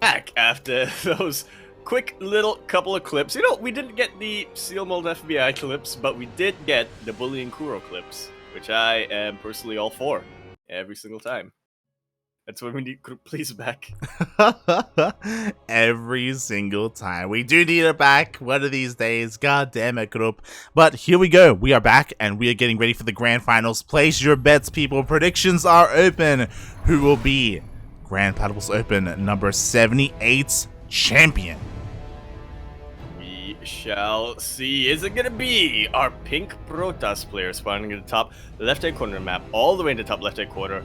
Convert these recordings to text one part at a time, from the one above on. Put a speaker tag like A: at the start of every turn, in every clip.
A: Back after those quick little couple of clips. You know, we didn't get the Seal Mold FBI clips, but we did get the Bullying Kuro clips, which I am personally all for every single time. That's when we need please back.
B: Every single time. We do need it back one of these days. God damn it, group. But here we go. We are back and we are getting ready for the grand finals. Place your bets, people. Predictions are open. Who will be Grand Platypus Open number 78's champion?
A: We shall see. Is it going to be our pink Protoss player spawning in the top left-hand corner of the map, all the way in the top left-hand corner?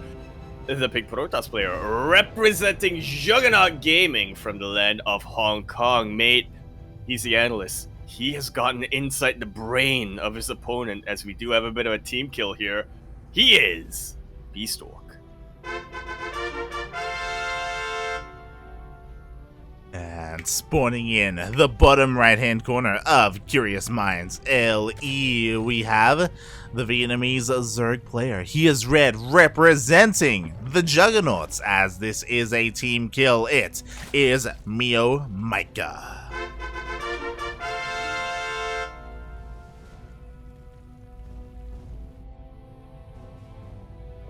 A: The pink Protoss player representing Juggernaut Gaming from the land of Hong Kong. Mate, he's the analyst. He has gotten inside the brain of his opponent, as we do have a bit of a team kill here. He is Bistork.
B: And spawning in the bottom right-hand corner of Curious Minds LE, we have the Vietnamese Zerg player. He is red, representing the Juggernauts, as this is a team kill. It is MeomaikA.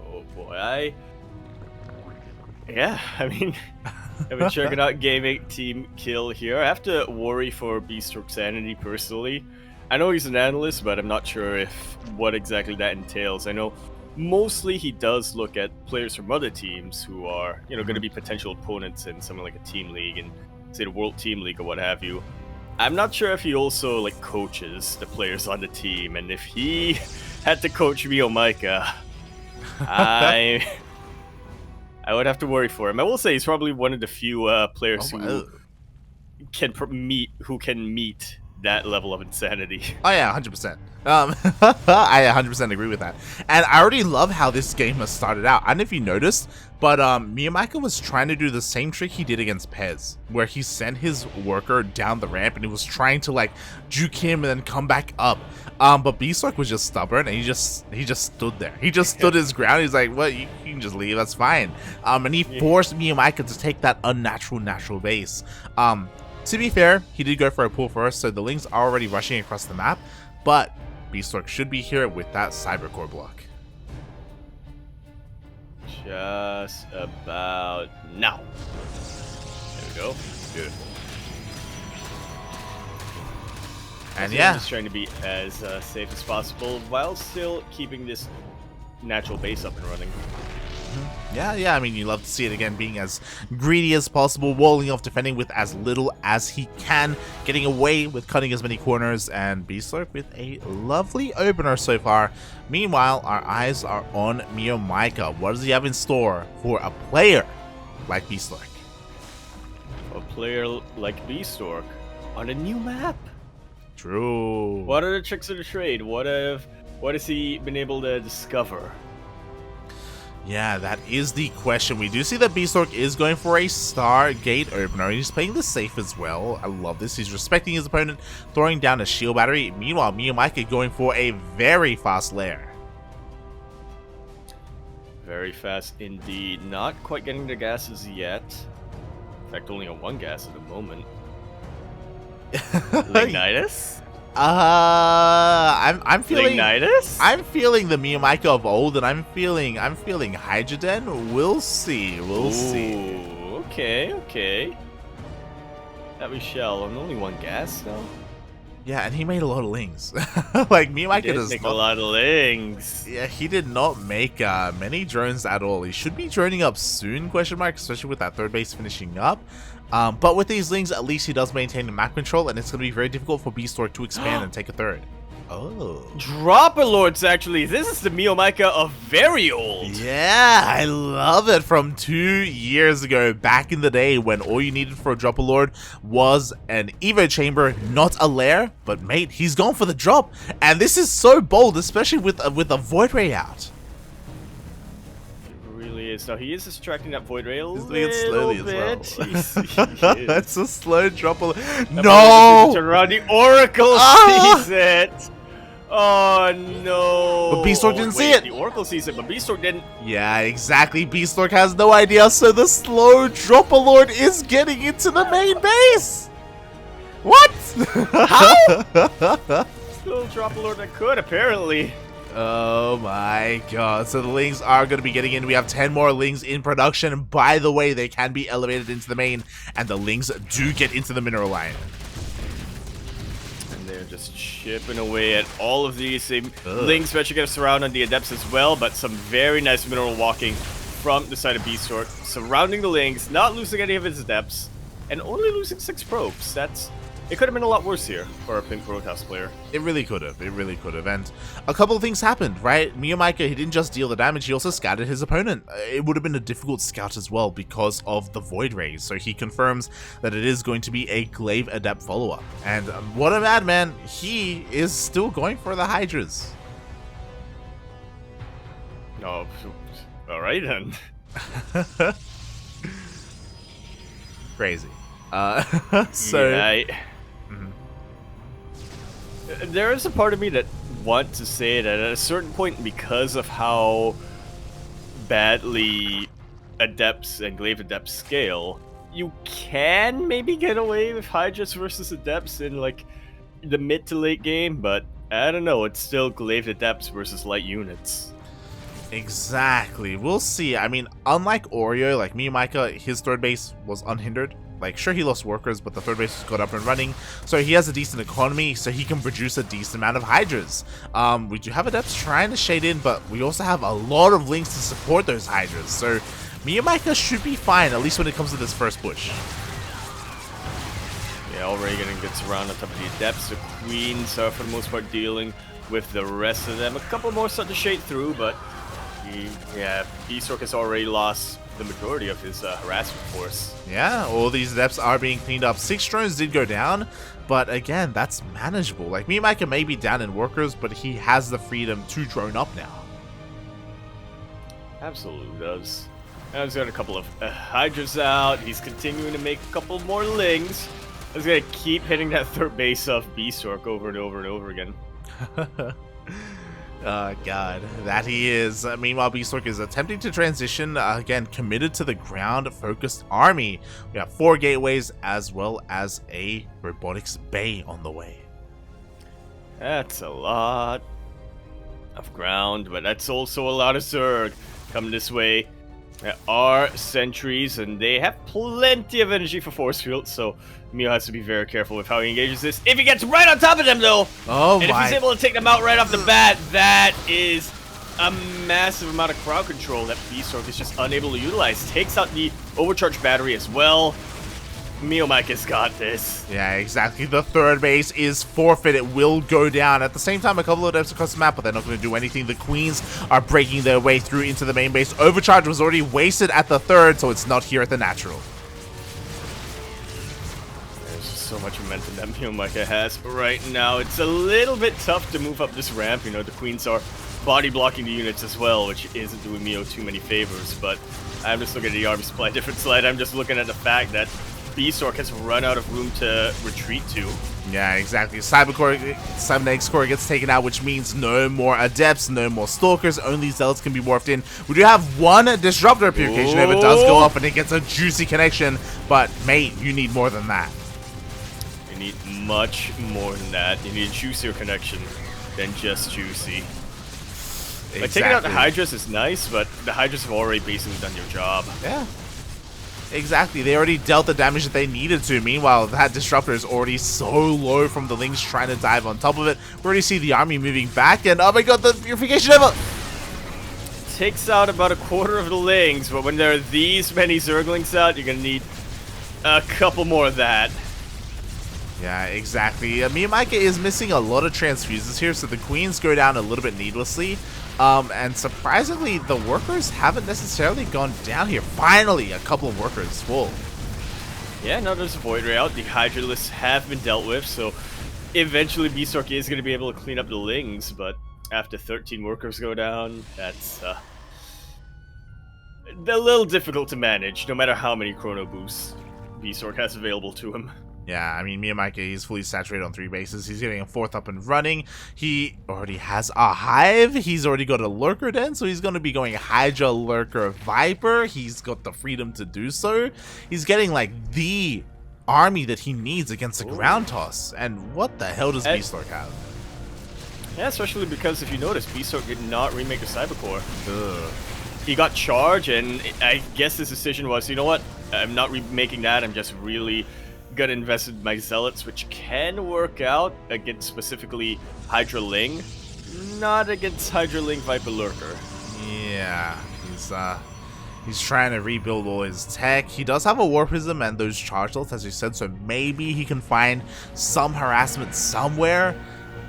A: Oh boy, I mean, Juggernaut Gaming team kill here. I have to worry for Bistork's sanity personally. I know he's an analyst, but I'm not sure if what exactly that entails. I know mostly he does look at players from other teams who are, going to be potential opponents in something like a team league and say the World Team League or what have you. I'm not sure if he also coaches the players on the team, and if he had to coach MeomaikA, I would have to worry for him. I will say he's probably one of the few players who can meet that level of insanity.
B: Oh yeah, 100%. I 100% agree with that. And I already love how this game has started out. I don't know if you noticed, but MeomaikA was trying to do the same trick he did against Pez, where he sent his worker down the ramp and he was trying to juke him and then come back up. But Bistork was just stubborn and he just stood there. He just stood his ground. He's like, well, you can just leave, that's fine. And he forced MeomaikA to take that natural base. To be fair, he did go for a pull first, so the Lings are already rushing across the map, but Bistork should be here with that Cybercore block.
A: Just about now. There we go. Beautiful.
B: And
A: yeah, just trying to be as safe as possible while still keeping this natural base up and running.
B: Yeah, I mean, you love to see it again, being as greedy as possible, walling off, defending with as little as he can, getting away with cutting as many corners, and Bistork with a lovely opener so far. Meanwhile, our eyes are on MeomaikA. What does he have in store for a player like Bistork?
A: A player like Bistork on a new map.
B: True.
A: What are the tricks of the trade? What has he been able to discover?
B: Yeah, that is the question. We do see that Bistork is going for a Stargate opener. He's playing this safe as well. I love this. He's respecting his opponent, throwing down a shield battery. Meanwhile, MeomaikA going for a very fast lair.
A: Very fast indeed. Not quite getting the gases yet. In fact, only on one gas at the moment. Lignitis?
B: I'm feeling
A: Lignitis?
B: I'm feeling the MeomaikA of old, and I'm feeling Hydrogen. We'll see. We'll see.
A: Okay. That we shall. And only one gas though.
B: Yeah, and he made a lot of lings. MeomaikA does
A: make
B: not
A: a lot of lings.
B: Yeah, he did not make many drones at all. He should be droning up soon, especially with that third base finishing up. But with these Lings, at least he does maintain the map control, and it's going to be very difficult for Bistork to expand and take a third. Oh.
A: Dropper Lords, actually. This is the MeomaikA of very old.
B: Yeah, I love it. From 2 years ago, back in the day, when all you needed for a Dropper Lord was an Evo Chamber, not a lair. But mate, he's gone for the drop. And this is so bold, especially with a Void Ray out.
A: So he is distracting that Void Ray a little
B: doing it slowly
A: bit.
B: as well. That's a slow drop.
A: No! To run the Oracle sees it. Oh no!
B: But Bistork didn't see
A: Wait,
B: it.
A: The Oracle sees it, but Bistork didn't.
B: Yeah, exactly. Bistork has no idea, so the slow Dropper Lord is getting into the main base. What?
A: How? Still drop a lord that could, apparently.
B: Oh my god. So the Lings are going to be getting in. We have 10 more Lings in production. By the way, they can be elevated into the main, and the Lings do get into the mineral line.
A: And they're just chipping away at all of these. Lings eventually get a surround on the Adepts as well, but some very nice mineral walking from the side of Bistork, surrounding the Lings, not losing any of his Adepts, and only losing 6 probes. It could have been a lot worse here for our Pink Roadhouse player.
B: It really could have. It really could have. And a couple of things happened, right? MeomaikA, he didn't just deal the damage, he also scouted his opponent. It would have been a difficult scout as well because of the Void Rays. So he confirms that it is going to be a Glaive Adept follow-up. And what a madman. He is still going for the Hydras.
A: Oh, alright then.
B: Crazy. So...
A: Yeah, there is a part of me that wants to say that at a certain point, because of how badly Adepts and Glaive Adepts scale, you can maybe get away with Hydras versus Adepts in like the mid to late game, but I don't know, it's still Glaive Adepts versus light units.
B: Exactly. We'll see. I mean, unlike Oreo, like MeomaikA, his third base was unhindered. Like, sure, he lost workers, but the third base got up and running, so he has a decent economy, so he can produce a decent amount of Hydras. We do have Adepts trying to shade in, but we also have a lot of Lings to support those Hydras, so MeomaikA should be fine, at least when it comes to this first push.
A: Yeah, already getting good surround on top of the Adepts. The Queens are, for the most part, dealing with the rest of them. A couple more start to shade through, but Bistork has already lost the majority of his harassment force.
B: Yeah, all these Adepts are being cleaned up. 6 drones did go down, but again, that's manageable. Like, MeomaikA may be down in workers, but he has the freedom to drone up now.
A: Absolutely does. Now he's got a couple of Hydras out. He's continuing to make a couple more Lings. He's gonna keep hitting that third base of Bistork over and over and over again.
B: Oh god, that he is. Meanwhile, Bistork is attempting to transition, again, committed to the ground-focused army. We have 4 gateways as well as a robotics bay on the way.
A: That's a lot of ground, but that's also a lot of Zerg coming this way. There are sentries, and they have plenty of energy for force fields, so Mio has to be very careful with how he engages this. If he gets right on top of them, though, and if he's able to take them out right off the bat, that is a massive amount of crowd control that Bistork is just unable to utilize. Takes out the overcharged battery as well. MeomaikA's got this.
B: Yeah, exactly. The third base is forfeit. It will go down. At the same time, a couple of Adepts across the map, but they're not going to do anything. The Queens are breaking their way through into the main base. Overcharge was already wasted at the third, so it's not here at the natural.
A: There's just so much momentum that MeomaikA has right now. It's a little bit tough to move up this ramp. You know, the Queens are body blocking the units as well, which isn't doing Mio too many favors, but I'm just looking at the army supply different slide. I'm just looking at the fact that Bistork has run out of room to retreat to.
B: Yeah, exactly. Cybernetic Core gets taken out, which means no more Adepts, no more Stalkers, only Zealots can be morphed in. We do have 1 Disruptor Purification Over does go up and it gets a juicy connection, but mate, you need more than that.
A: You need much more than that. You need a juicier connection than just juicy. Exactly. Like, taking out the Hydras is nice, but the Hydras have already basically done your job.
B: Yeah. Exactly, they already dealt the damage that they needed to. Meanwhile, that Disruptor is already so low from the Lings trying to dive on top of it. We already see the army moving back, and oh my god, the Purification Over!
A: Takes out about a quarter of the Lings, but when there are these many Zerglings out, you're gonna need a couple more of that.
B: Yeah, exactly. MeomaikA is missing a lot of transfuses here, so the Queens go down a little bit needlessly. And surprisingly, the workers haven't necessarily gone down here. Finally, a couple of workers full.
A: Yeah, no, there's a Void Ray out. The Hydralists have been dealt with, so eventually Bistork is going to be able to clean up the Lings, but after 13 workers go down, that's a little difficult to manage, no matter how many Chrono Boosts Bistork has available to him.
B: Yeah, I mean, MeomaikA, he's fully saturated on 3 bases. He's getting a 4th up and running. He already has a Hive. He's already got a Lurker Den, so he's going to be going Hydra, Lurker, Viper. He's got the freedom to do so. He's getting, like, the army that he needs against the ground toss. And what the hell does Bistork have?
A: Yeah, especially because if you notice, Bistork did not remake the Cybercore.
B: Ugh.
A: He got charged, and I guess his decision was, you know what, I'm not remaking that, I'm just really gonna invest in my Zealots, which can work out against specifically Hydra Ling, not against Hydra Ling Viper Lurker.
B: Yeah, he's trying to rebuild all his tech. He does have a War Prism and those charge ults, as you said, so maybe he can find some harassment somewhere.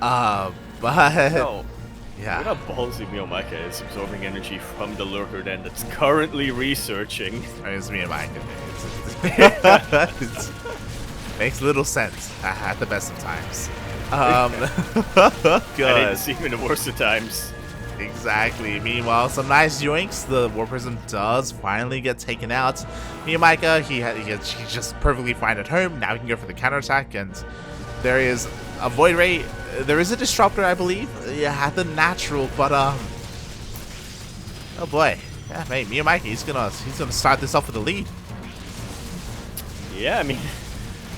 B: But
A: No.
B: yeah,
A: Look how ballsy MeomaikA is absorbing energy from the Lurker Den that's currently researching.
B: it's MeomaikA. It makes little sense at the best of times.
A: I
B: Good.
A: didn't see him in the worst of times.
B: Exactly. Meanwhile, some nice yoinks. The War Prism does finally get taken out. MeomaikA, he's just perfectly fine at home. Now he can go for the counterattack, and there is a Void Ray. There is a Disruptor, I believe. Yeah, the natural, but oh boy. Yeah, mate, MeomaikA, he's gonna start this off with a lead.
A: Yeah, I mean,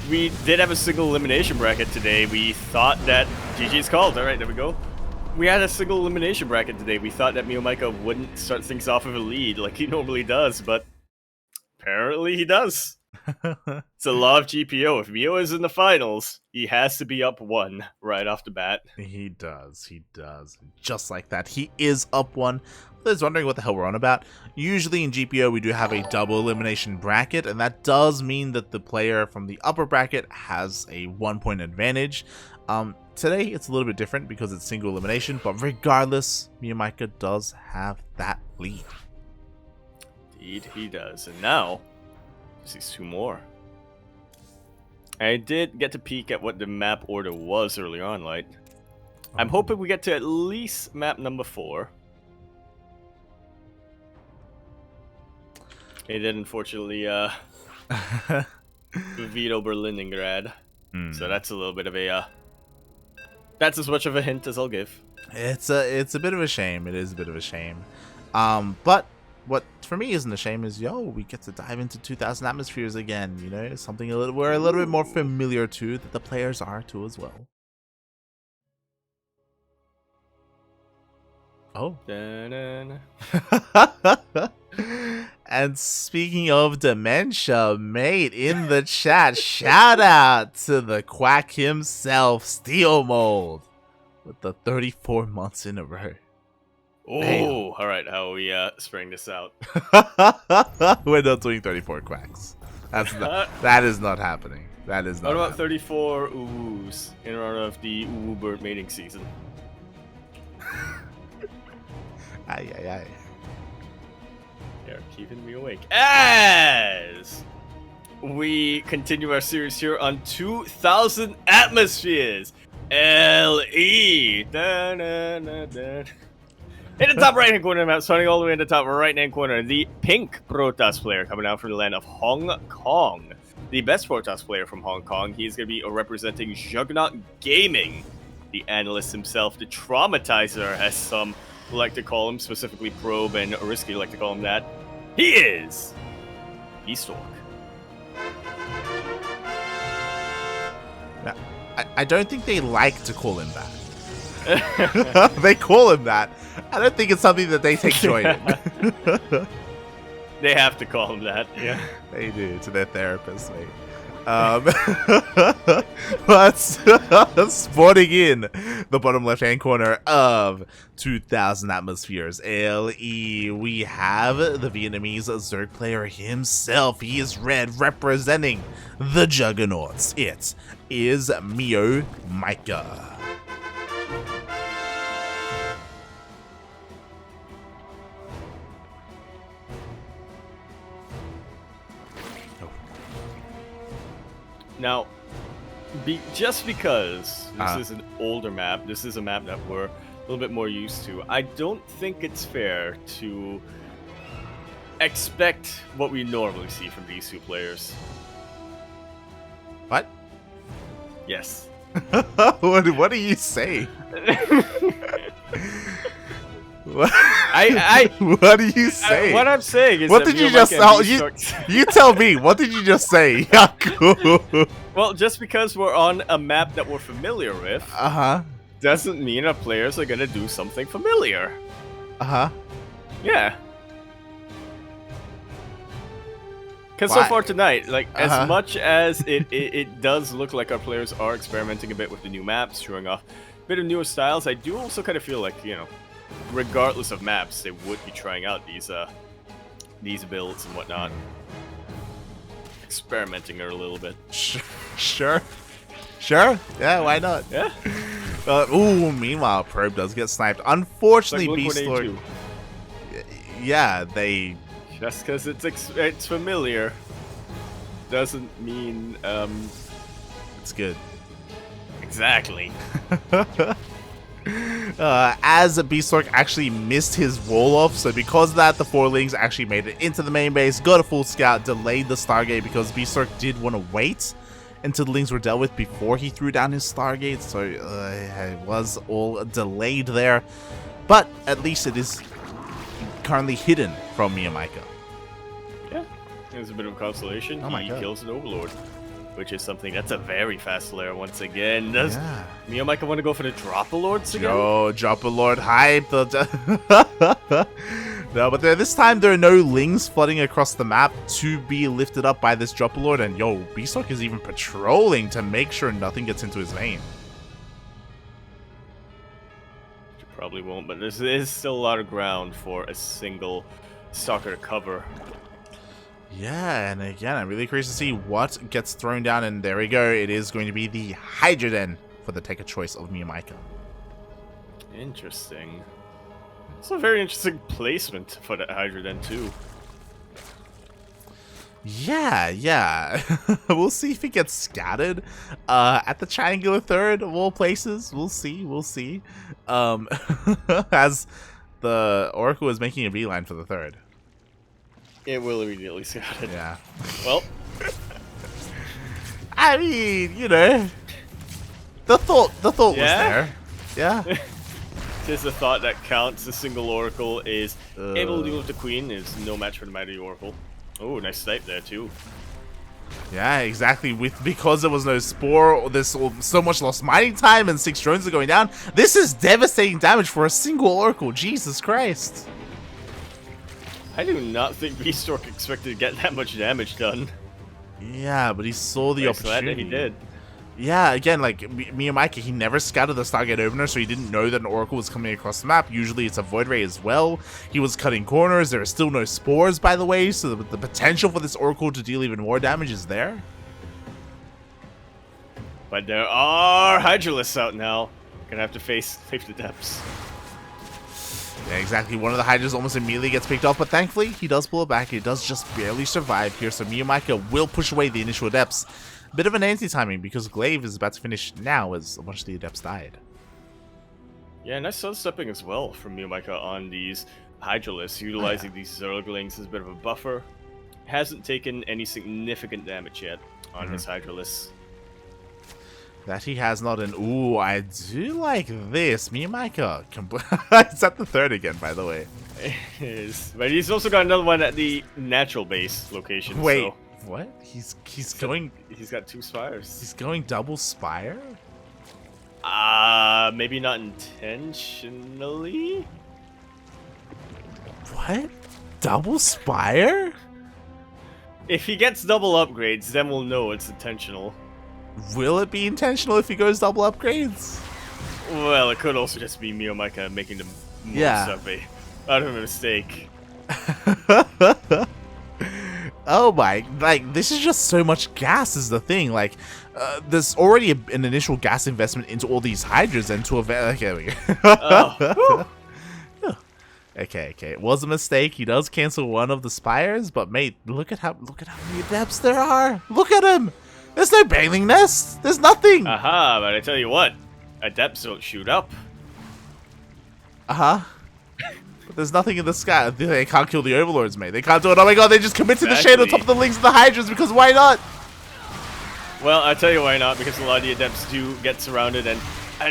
A: we did have a single elimination bracket today. We thought that GG's called. All right, there we go. We had a single elimination bracket today. We thought that MeomaikA wouldn't start things off with a lead like he normally does, but apparently he does. It's a law of GPO. If Mio is in the finals, he has to be up 1 right off the bat.
B: He does. Just like that. He is up 1. Those wondering what the hell we're on about. Usually in GPO we do have a double elimination bracket, and that does mean that the player from the upper bracket has a 1-point advantage. Today it's a little bit different because it's single elimination, but regardless, MeomaikA does have that lead.
A: Indeed, he does. And now, sees 2 more. I did get to peek at what the map order was earlier on, Light. I'm hoping we get to at least map number 4. It did, unfortunately, veto Berliningrad. So that's a little bit of a, that's as much of a hint as I'll give.
B: It's a bit of a shame. It is a bit of a shame. But what for me isn't a shame is, we get to dive into 2000 atmospheres again. You know, something we're a little bit more familiar to, that the players are too as well. Oh. And speaking of dementia, mate, in the chat, shout out to the quack himself, Steel Mold, with the 34 months in a row.
A: Oh, all right. How are we spraying this out?
B: We're not doing 34 quacks. That is not happening. That is not.
A: What about
B: happening.
A: 34 uwus in honor of the uwu bird mating season?
B: Aye, aye, aye.
A: They're keeping me awake. As we continue our series here on 2000 atmospheres. LE. Da, da, da, da. In the top right-hand corner of the map, starting all the way in the top right-hand corner, the pink Protoss player coming out from the land of Hong Kong. The best Protoss player from Hong Kong. He's going to be representing Juggernaut Gaming. The analyst himself, the Traumatizer, as some like to call him, specifically Probe and Risky like to call him that. He is Bistork.
B: Now, I don't think they like to call him that. They call him that. I don't think it's something that they take joy in.
A: They have to call him that, yeah.
B: They do, to their therapist, mate. But spawning in the bottom left-hand corner of 2000 atmospheres LE, we have the Vietnamese Zerg player himself. He is red, representing the Juggernauts. It is MeomaikA.
A: Now, just because this is an older map, this is a map that we're a little bit more used to, I don't think it's fair to expect what we normally see from these two players.
B: What?
A: Yes.
B: What do you say? What? What do you say?
A: What I'm saying is
B: what
A: that
B: did you
A: MeomaikA
B: just
A: and Bistork-
B: you tell me, what did you just say? Yaku?
A: Well, just because we're on a map that we're familiar with
B: Uh-huh.
A: doesn't mean our players are gonna do something familiar.
B: Uh-huh.
A: Yeah. Because so
B: Why?
A: far tonight, like,
B: Uh-huh.
A: as much as it does look like our players are experimenting a bit with the new maps, showing off a bit of newer styles, I do also kind of feel like, you know, regardless of maps, they would be trying out these builds and whatnot. Experimenting a little bit.
B: Sure. Yeah, why not?
A: Yeah.
B: Ooh, meanwhile, Probe does get sniped. Unfortunately,
A: Like
B: Bistork. Yeah, they.
A: Just because it's familiar doesn't mean
B: It's good.
A: exactly.
B: As Bistork actually missed his wall off, so because of that, the 4 Lings actually made it into the main base, got a full scout, delayed the Stargate because Bistork did want to wait until the Lings were dealt with before he threw down his Stargate, so it was all delayed there. But at least it is currently hidden from MeomaikA.
A: Yeah, there's a bit of a consolation.
B: Oh my
A: He
B: God.
A: kills an Overlord, which is something that's a very fast layer once again. Does MeomaikA want to go for the Drop-A-Lords again?
B: Yo, Drop-A-Lord hype. No, but this time there are no Lings flooding across the map to be lifted up by this Drop-A-Lord, and yo, Bistork is even patrolling to make sure nothing gets into his vein.
A: You probably won't, but there is still a lot of ground for a single stalker to cover.
B: Yeah, and again, I'm really curious to see what gets thrown down, and there we go. It is going to be the Hydra Den for the take a choice of MeomaikA.
A: Interesting. It's a very interesting placement for the Hydra Den too.
B: Yeah. We'll see if it gets scattered at the triangular third of all places. We'll see. As the Oracle is making a beeline for the third.
A: It will immediately scatter.
B: Yeah.
A: Well,
B: I mean, you know, the thought was
A: Yeah?
B: there. Yeah.
A: tis the thought that counts. A single Oracle is able to deal with the Queen. Is no match for the Mighty Oracle. Oh, nice snipe there too.
B: Yeah, exactly. Because there was no Spore, there's so much lost mining time and 6 drones are going down. This is devastating damage for a single Oracle. Jesus Christ.
A: I do not think Bistork expected to get that much damage done.
B: Yeah, but he saw the
A: Very glad that
B: opportunity.
A: he did.
B: Yeah, again, like MeomaikA, he never scouted the Stargate opener, so he didn't know that an Oracle was coming across the map. Usually it's a Void Ray as well. He was cutting corners. There are still no spores, by the way, so the potential for this Oracle to deal even more damage is there.
A: But there are Hydralisks out now. Gonna have to face the depths.
B: Yeah, exactly. One of the Hydras almost immediately gets picked off, but thankfully he does pull it back. He does just barely survive here, so MeomaikA will push away the initial Adepts. Bit of an anti-timing because Glaive is about to finish now as a bunch of the Adepts died.
A: Yeah, nice sidestepping as well from MeomaikA on these Hydralisks, utilizing these Zerglings as a bit of a buffer. Hasn't taken any significant damage yet on his Hydralisks.
B: That he has not, and ooh, I do like this. MeomaikA, it's at the third again, by the way.
A: It is. But he's also got another one at the natural base location.
B: Wait,
A: so
B: what? He's going
A: he's got 2 spires.
B: he's going double spire?
A: Maybe not intentionally.
B: What? Double spire?
A: If he gets double upgrades, then we'll know it's intentional.
B: Will it be intentional if he goes double upgrades?
A: Well, it could also just be MeomaikA making the most
B: Yeah.
A: out of a mistake.
B: Oh my, like, this is just so much gas is the thing. Like, there's already an initial gas investment into all these Hydras and to okay, there we go.
A: Oh.
B: Okay, it was a mistake. He does cancel one of the spires, but mate, look at how many Adepts there are. Look at him. There's no Baneling Nest. There's nothing.
A: Aha, but I tell you what, Adepts don't shoot up.
B: But there's nothing in the sky. They can't kill the Overlords, mate. They can't do it. Oh my god, they just commit to the shade on
A: Exactly.
B: top of the Lings and the Hydras because why not?
A: Well, I'll tell you why not, because a lot of the Adepts do get surrounded, and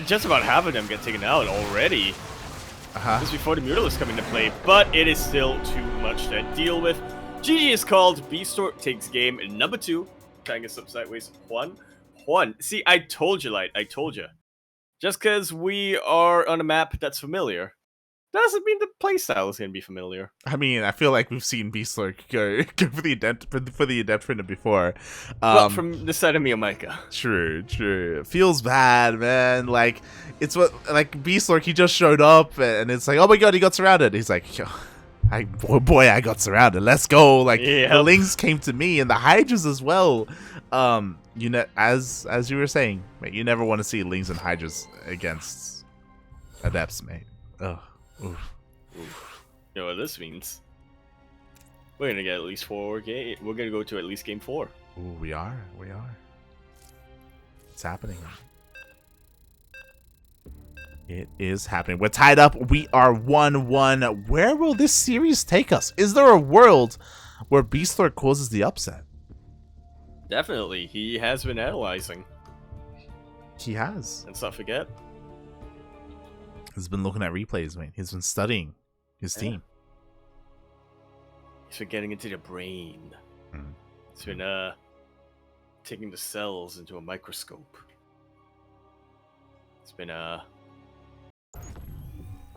A: just about half of them get taken out already. Just before the Mutalisk come into play, but it is still too much to deal with. GG is called. Bistork takes game number 2. Trying to get up sideways. Juan. See, I told you, Light. I told you. Just because we are on a map that's familiar doesn't mean the playstyle is going to be familiar.
B: I mean, I feel like we've seen Bistork go for the Adept printer before.
A: Well, from the side of MeomaikA.
B: True. It feels bad, man. Like, it's what, like, Bistork, he just showed up, and it's like, oh my god, he got surrounded. He's like, yo, I got surrounded. Let's go. Like, the Lings came to me, and the Hydras as well. You know, as you were saying, mate, you never want to see Lings and Hydras against Adepts, mate. Ugh. Oof.
A: You know what this means? We're gonna get at least 4 games. We're gonna go to at least game 4.
B: Ooh, we are. It's happening. It is happening. We're tied up. We are 1-1. Where will this series take us? Is there a world where Bistork causes the upset?
A: Definitely. He has been analyzing.
B: He has.
A: Let's not forget.
B: He's been looking at replays, mate. He's been studying his team.
A: He's been getting into the brain. He's been taking the cells into a microscope. It's been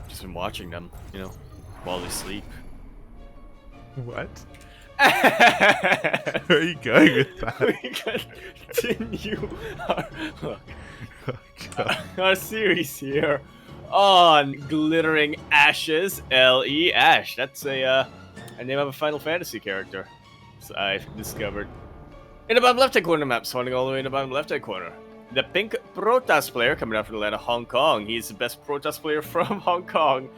A: just been watching them, you know, while they sleep.
B: What? Where are you going with that?
A: We continue our series here on Glittering Ashes. L.E. Ash. That's a name of a Final Fantasy character. So I've discovered. In the bottom left-hand corner map, spawning all the way in the bottom left-hand corner. The pink Protoss player coming out from the land of Hong Kong. He's the best Protoss player from Hong Kong.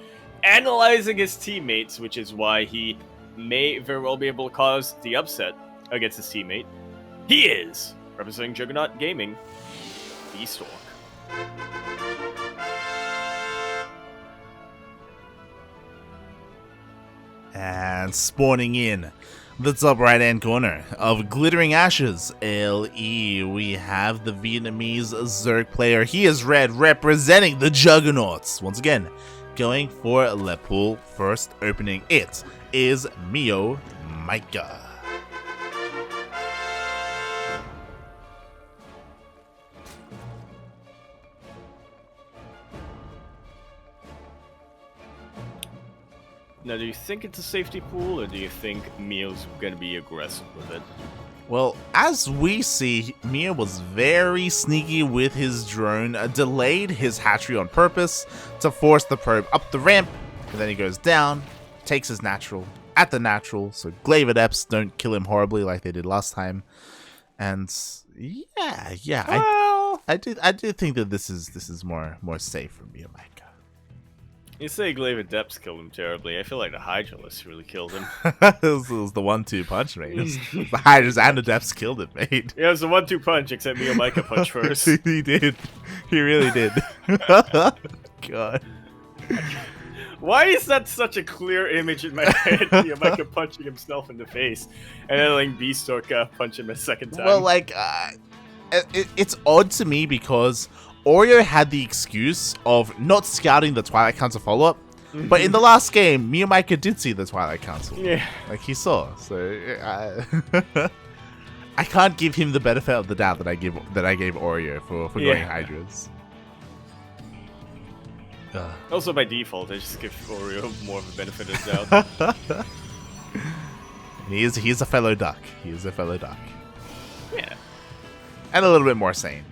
A: Analyzing his teammates, which is why he may very well be able to cause the upset against his teammate. He is, representing Juggernaut Gaming, Bistork.
B: And spawning in the top right hand corner of Glittering Ashes, LE, we have the Vietnamese Zerg player. He is red, representing the Juggernauts. Once again, going for Le Pool. First opening, it is MeomaikA.
A: Now, do you think it's a safety pool, or do you think Mio's going to be aggressive with it?
B: Well, as we see, Mio was very sneaky with his drone, delayed his hatchery on purpose to force the probe up the ramp, and then he goes down, takes his natural at the natural, so Glaive Adepts don't kill him horribly like they did last time. And yeah,
A: well,
B: I do think that this is more safe for MeomaikA.
A: You say Glaive Adepts killed him terribly. I feel like the Hydralisk really killed him.
B: This was the 1-2 punch, mate. The Hydras and Adepts killed it, mate.
A: Yeah, it was a 1-2 punch, except MeomaikA punch first.
B: He did. He really did. God.
A: Why is that such a clear image in my head? MeomaikA punching himself in the face, and then letting Bistork punch him a second time.
B: Well, like, it's odd to me because Oreo had the excuse of not scouting the Twilight Council follow-up, but in the last game, MeomaikA did see the Twilight Council. Yeah. Like, he saw, so I can't give him the benefit of the doubt that I gave Oreo for going Hydras.
A: Also, by default, I just give Oreo more of a benefit of the doubt.
B: He's a fellow duck. He is a fellow duck.
A: Yeah.
B: And a little bit more sane.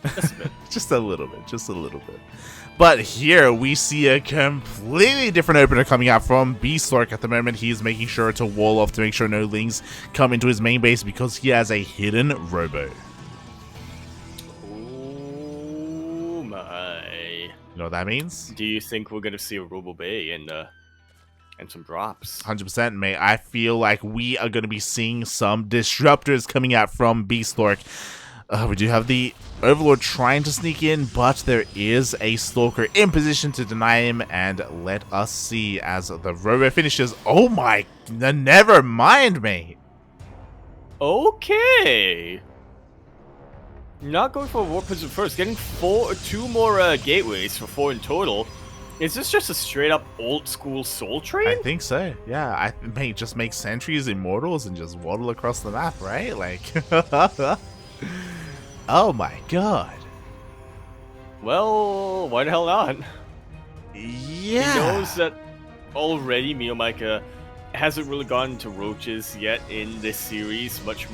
A: Just a bit.
B: Just a little bit. But here we see a completely different opener coming out from Bistork. At the moment, he is making sure to wall off to make sure no Lings come into his main base because he has a hidden robo.
A: Oh my.
B: You know what that means?
A: Do you think we're going to see a Robo Bay and some drops?
B: 100%, mate. I feel like we are going to be seeing some disruptors coming out from Bistork. We do have the Overlord trying to sneak in, but there is a Stalker in position to deny him, and let us see as the Robo finishes. Oh my, never mind, mate.
A: Okay. Not going for a Warp Prism first, getting two more gateways for 4 in total. Is this just a straight up old school Soul Train?
B: I think so. Yeah, I may just make sentries immortals and just waddle across the map, right? Like, oh my god.
A: Well, why the hell not?
B: Yeah.
A: He knows that already MeomaikA hasn't really gotten to roaches yet in this series, much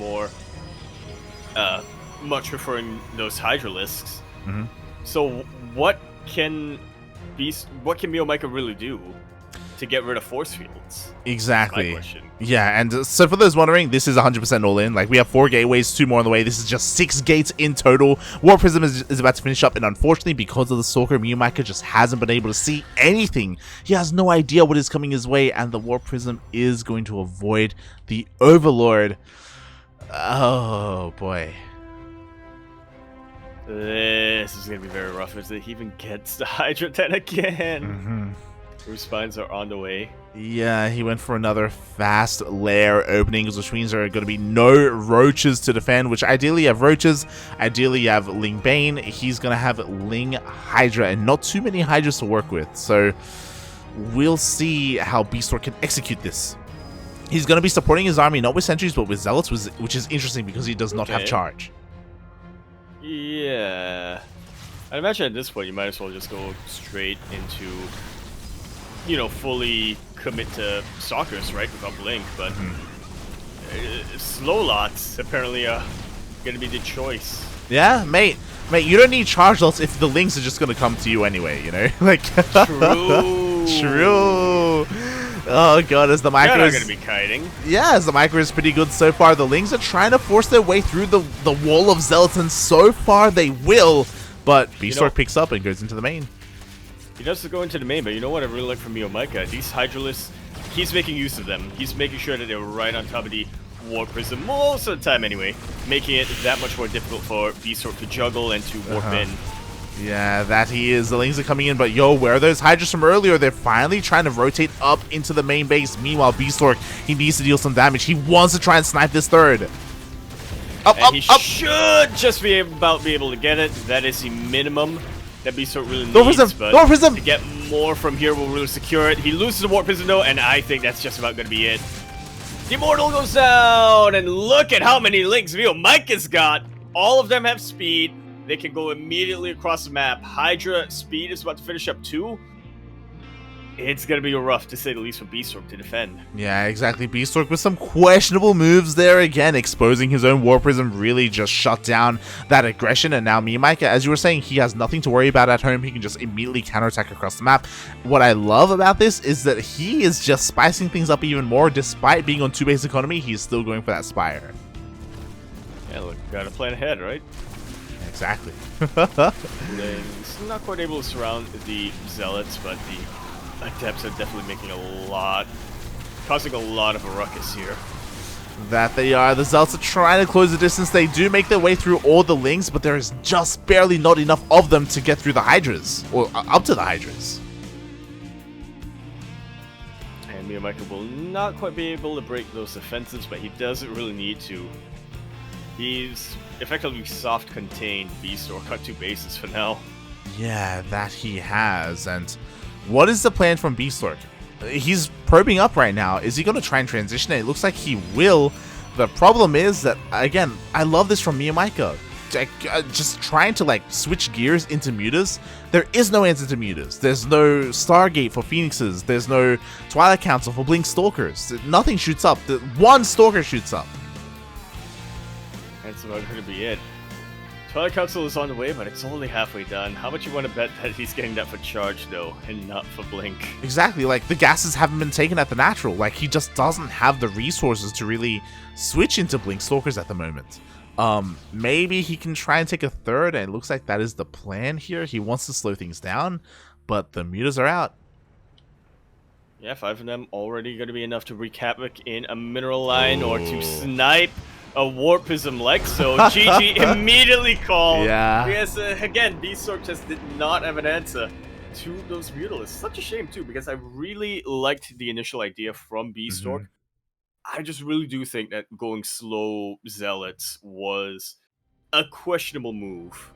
A: preferring those Hydralisks.
B: Mm-hmm.
A: So what can MeomaikA really do to get rid of force fields?
B: Exactly.
A: That's my question.
B: Yeah, and so for those wondering, this is 100% all in. Like, we have 4 gateways, 2 more on the way. This is just 6 gates in total. Warp Prism is about to finish up, and unfortunately, because of the Stalker, MeomaikA just hasn't been able to see anything. He has no idea what is coming his way, and the Warp Prism is going to avoid the Overlord. Oh, boy.
A: This is going to be very rough if he even gets the Hydra 10 again.
B: Mm-hmm.
A: Whose spines are on the way.
B: Yeah, he went for another fast lair openings, which means there are going to be no roaches to defend, which ideally you have roaches, ideally you have Ling Bane, he's going to have Ling Hydra, and not too many Hydras to work with, so we'll see how Bistork can execute this. He's going to be supporting his army not with sentries but with zealots, which is interesting because he does not have charge.
A: Yeah. I'd imagine at this point you might as well just go straight into, you know, fully commit to Stalkers, right, without Blink, but slow lots apparently are going to be the choice.
B: Yeah, mate, you don't need charge lots if the Lings are just going to come to you anyway, you know? Like,
A: True.
B: True. Oh god, as the micro
A: They're
B: is
A: not going to be kiting.
B: Yeah, as the micro is pretty good so far. The Lings are trying to force their way through the wall of zealots, and so far they will, but Bistork picks up and goes into the main.
A: He does go into the main, but you know what I really like from MeomaikA? These Hydralisks, he's making use of them. He's making sure that they're right on top of the Warp Prism most of the time anyway, making it that much more difficult for Bistork to juggle and to warp in.
B: Yeah, that he is. The Lings are coming in, but yo, where are those Hydras from earlier? They're finally trying to rotate up into the main base. Meanwhile, Bistork, he needs to deal some damage. He wants to try and snipe this third. Up.
A: Should just be able to get it. That is the minimum that Bistork really needs.
B: Warp Prism!
A: To get more from here will really secure it. He loses the Warp Prism though, and I think that's just about going to be it. The Immortal goes down, and look at how many links MeomaikA's got. All of them have speed. They can go immediately across the map. Hydra speed is about to finish up too. It's going to be rough, to say the least, for Bistork to defend.
B: Yeah, exactly. Bistork with some questionable moves there again, exposing his own Warp Prism, really just shut down that aggression. And now MeomaikA, as you were saying, he has nothing to worry about at home. He can just immediately counterattack across the map. What I love about this is that he is just spicing things up even more. Despite being on 2 base economy, he's still going for that Spire.
A: Yeah, look, gotta plan ahead, right?
B: Exactly.
A: He's not quite able to surround the Zealots, but the Adepts are definitely making causing a lot of a ruckus here.
B: That they are. The Zealots are trying to close the distance. They do make their way through all the Lings, but there is just barely not enough of them to get through the Hydras, or up to the Hydras.
A: And MeomaikA will not quite be able to break those defenses, but he doesn't really need to. He's effectively soft-contained Bistork on 2 bases for now.
B: Yeah, that he has. And what is the plan from Bistork? He's probing up right now. Is he going to try and transition it? It looks like he will. The problem is that, again, I love this from MeomaikA. Just trying to, like, switch gears into mutas. There is no answer to mutas. There's no Stargate for Phoenixes. There's no Twilight Council for Blink Stalkers. Nothing shoots up. The one Stalker shoots up.
A: That's about going to be it. Twilight Council is on the way, but it's only halfway done. How much you want to bet that he's getting that for charge, though, and not for Blink?
B: Exactly, like, the gases haven't been taken at the natural. Like, he just doesn't have the resources to really switch into Blink Stalkers at the moment. Maybe he can try and take a third, and it looks like that is the plan here. He wants to slow things down, but the mutas are out.
A: Yeah, 5 of them already going to be enough to wreak havoc in a mineral line or to snipe a Warp Prism like so. GG immediately called.
B: Yeah.
A: Because, again, Bistork just did not have an answer to those Mutalisks. Such a shame, too, because I really liked the initial idea from Bistork. I just really do think that going slow Zealots was a questionable move.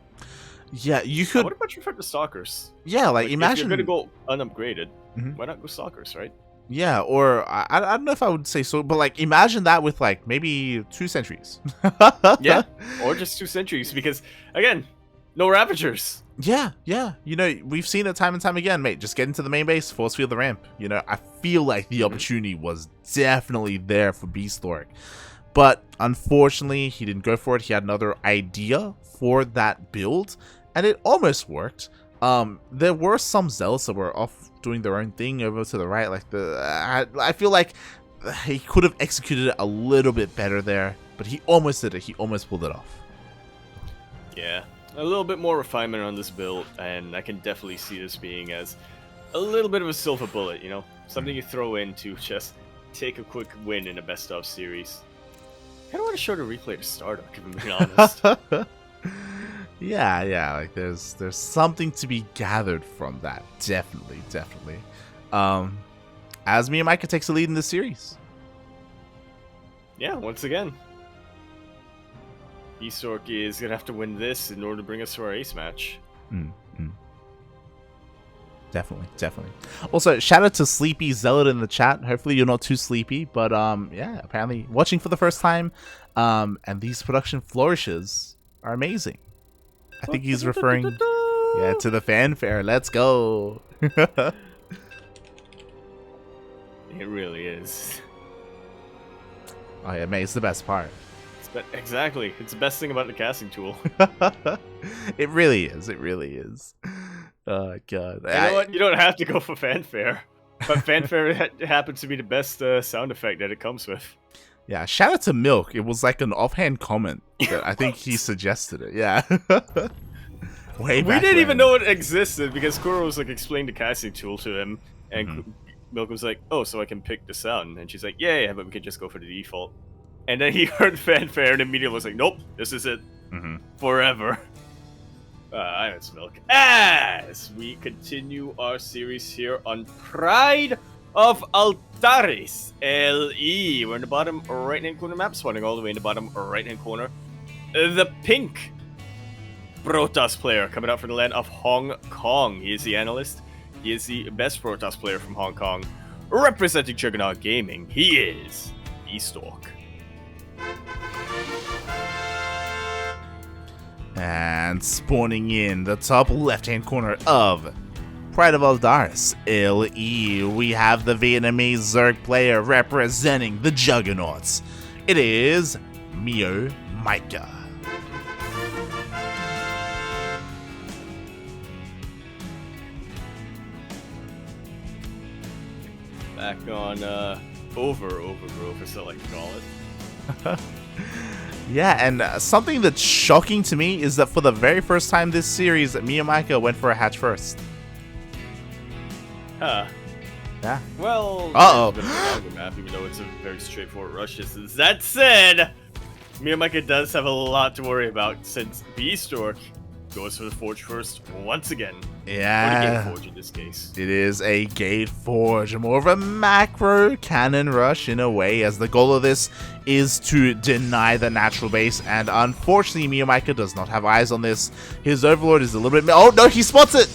B: Yeah, you
A: I
B: could.
A: would have much preferred the Stalkers.
B: Yeah, like
A: If
B: imagine.
A: you're gonna go unupgraded,
B: Mhm.
A: why not go Stalkers, right?
B: Yeah, or I don't know if I would say so, but like imagine that with like maybe 2 sentries.
A: Yeah, or just 2 sentries, because again, no Ravagers.
B: Yeah, yeah. You know, we've seen it time and time again, mate. Just get into the main base, force field the ramp. You know, I feel like the opportunity was definitely there for Bistork. But unfortunately, he didn't go for it. He had another idea for that build, and it almost worked. There were some zealots that were off doing their own thing over to the right. Like I feel like he could have executed it a little bit better there, but he almost did it. He almost pulled it off.
A: Yeah, a little bit more refinement on this build, and I can definitely see this being as a little bit of a silver bullet, you know? Something you throw in to just take a quick win in a best-of series. I kind of want to show the replay to Stardock, if I'm being honest.
B: Yeah, like there's something to be gathered from that. Definitely. As MeomaikA takes the lead in this series.
A: Yeah, once again. Bistork is going to have to win this in order to bring us to our ace match.
B: Definitely. Also, shout out to Sleepy Zealot in the chat. Hopefully you're not too sleepy, but yeah, apparently watching for the first time, and these production flourishes are amazing. I think he's referring to the fanfare. Let's go.
A: It really is.
B: Oh yeah, mate, it's the best part.
A: Exactly. It's the best thing about the casting tool.
B: It really is. Oh god.
A: You know what? You don't have to go for fanfare. But fanfare happens to be the best sound effect that it comes with.
B: Yeah, shout out to Milk. It was like an offhand comment that I think he suggested it. Yeah.
A: We didn't even know it existed because Kuro was like explaining the casting tool to him, and Milk was like, "Oh, so I can pick the sound?" And she's like, "Yeah, but we can just go for the default." And then he heard fanfare and immediately was like, "Nope, this is it forever." It's Milk. As we continue our series here on Pride of Altares, LE. We're in the bottom right-hand corner map, spawning all the way in the bottom right-hand corner. The pink Protoss player coming out from the land of Hong Kong. He is the analyst. He is the best Protoss player from Hong Kong. Representing Juggernaut Gaming, he is Bistork.
B: And spawning in the top left-hand corner of Pride of Altares, LE, we have the Vietnamese Zerg player representing the Juggernauts. It is MeomaikA.
A: Back on Overgrowth, as I like to call it.
B: Yeah, and something that's shocking to me is that for the very first time this series, MeomaikA went for a hatch first.
A: Huh.
B: Yeah.
A: Well, map, even though it's a very straightforward rush distance. That said, MeomaikA does have a lot to worry about since Bistork goes for the Forge first once again.
B: Yeah.
A: Or the Gate Forge in this case.
B: It is a Gate Forge, more of a macro cannon rush in a way, as the goal of this is to deny the natural base, and unfortunately MeomaikA does not have eyes on this. His Overlord is a little bit... Oh no, he spots it!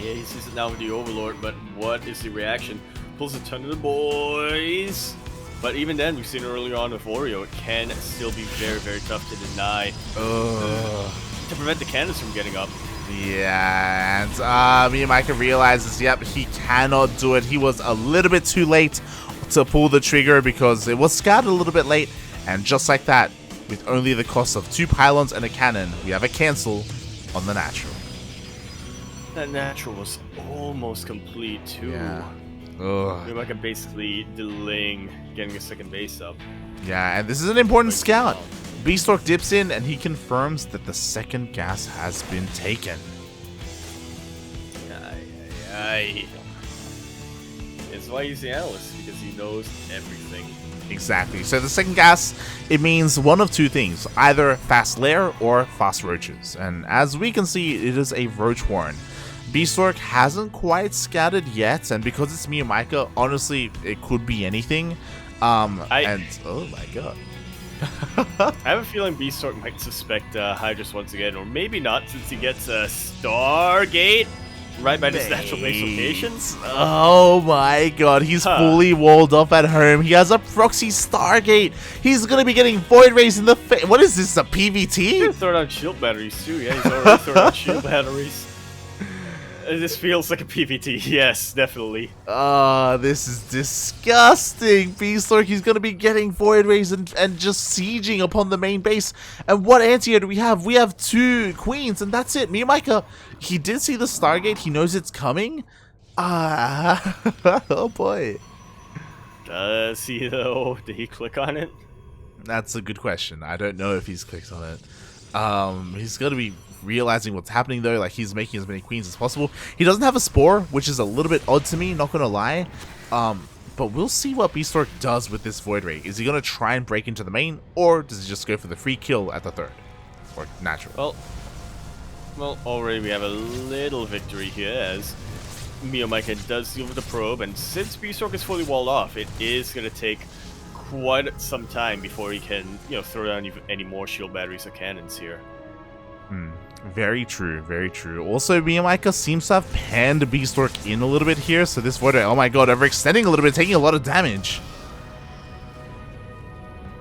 A: Yeah, he sees it now with the Overlord, but what is the reaction? Pulls a ton of the boys. But even then, we've seen earlier on with Oreo, it can still be very, very tough to deny. To prevent the cannons from getting up.
B: Yeah, and MeomaikA realizes, yep, he cannot do it. He was a little bit too late to pull the trigger because it was scouted a little bit late. And just like that, with only the cost of 2 pylons and a cannon, we have a cancel on the natural.
A: That natural was almost complete too.
B: Yeah.
A: MeomaikA basically delaying getting a second base up.
B: Yeah, and this is an important scout. Bistork dips in and he confirms that the second gas has been taken.
A: It's why he's the analyst, because he knows everything.
B: Exactly. So the second gas, it means one of 2 things. Either fast lair or fast roaches. And as we can see, it is a roach warren. Bistork hasn't quite scouted yet, and because it's MeomaikA, honestly, it could be anything. And oh my god.
A: I have a feeling Bistork might suspect Hydrus once again, or maybe not, since he gets a Stargate right by this natural base location.
B: Oh my god, he's fully walled up at home. He has a proxy Stargate. He's gonna be getting Void Rays in the face. What is this, a PVT?
A: He's gonna throw down shield batteries too. Yeah, he's already throwing down shield batteries. This feels like a PVT, yes, definitely.
B: This is disgusting. Bistork, he's gonna be getting Void Rays and just sieging upon the main base. And what anti-air do we have? We have 2 queens, and that's it. MeomaikA, he did see the Stargate. He knows it's coming. Oh boy.
A: Does he though? Did he click on it?
B: That's a good question. I don't know if he's clicked on it. He's gonna be realizing what's happening though, like he's making as many queens as possible. He doesn't have a spore, which is a little bit odd to me, not gonna lie. But we'll see what Bistork does with this Void Ray. Is he gonna try and break into the main, or does he just go for the free kill at the 3rd? Or natural?
A: Well, already we have a little victory here as MeomaikA does deal with the probe, and since Bistork is fully walled off, it is gonna take quite some time before he can, throw down any more shield batteries or cannons here.
B: Very true, very true. Also, MeomaikA seems to have panned Bistork in a little bit here, so this Void Ray, oh my god, overextending a little bit, taking a lot of damage.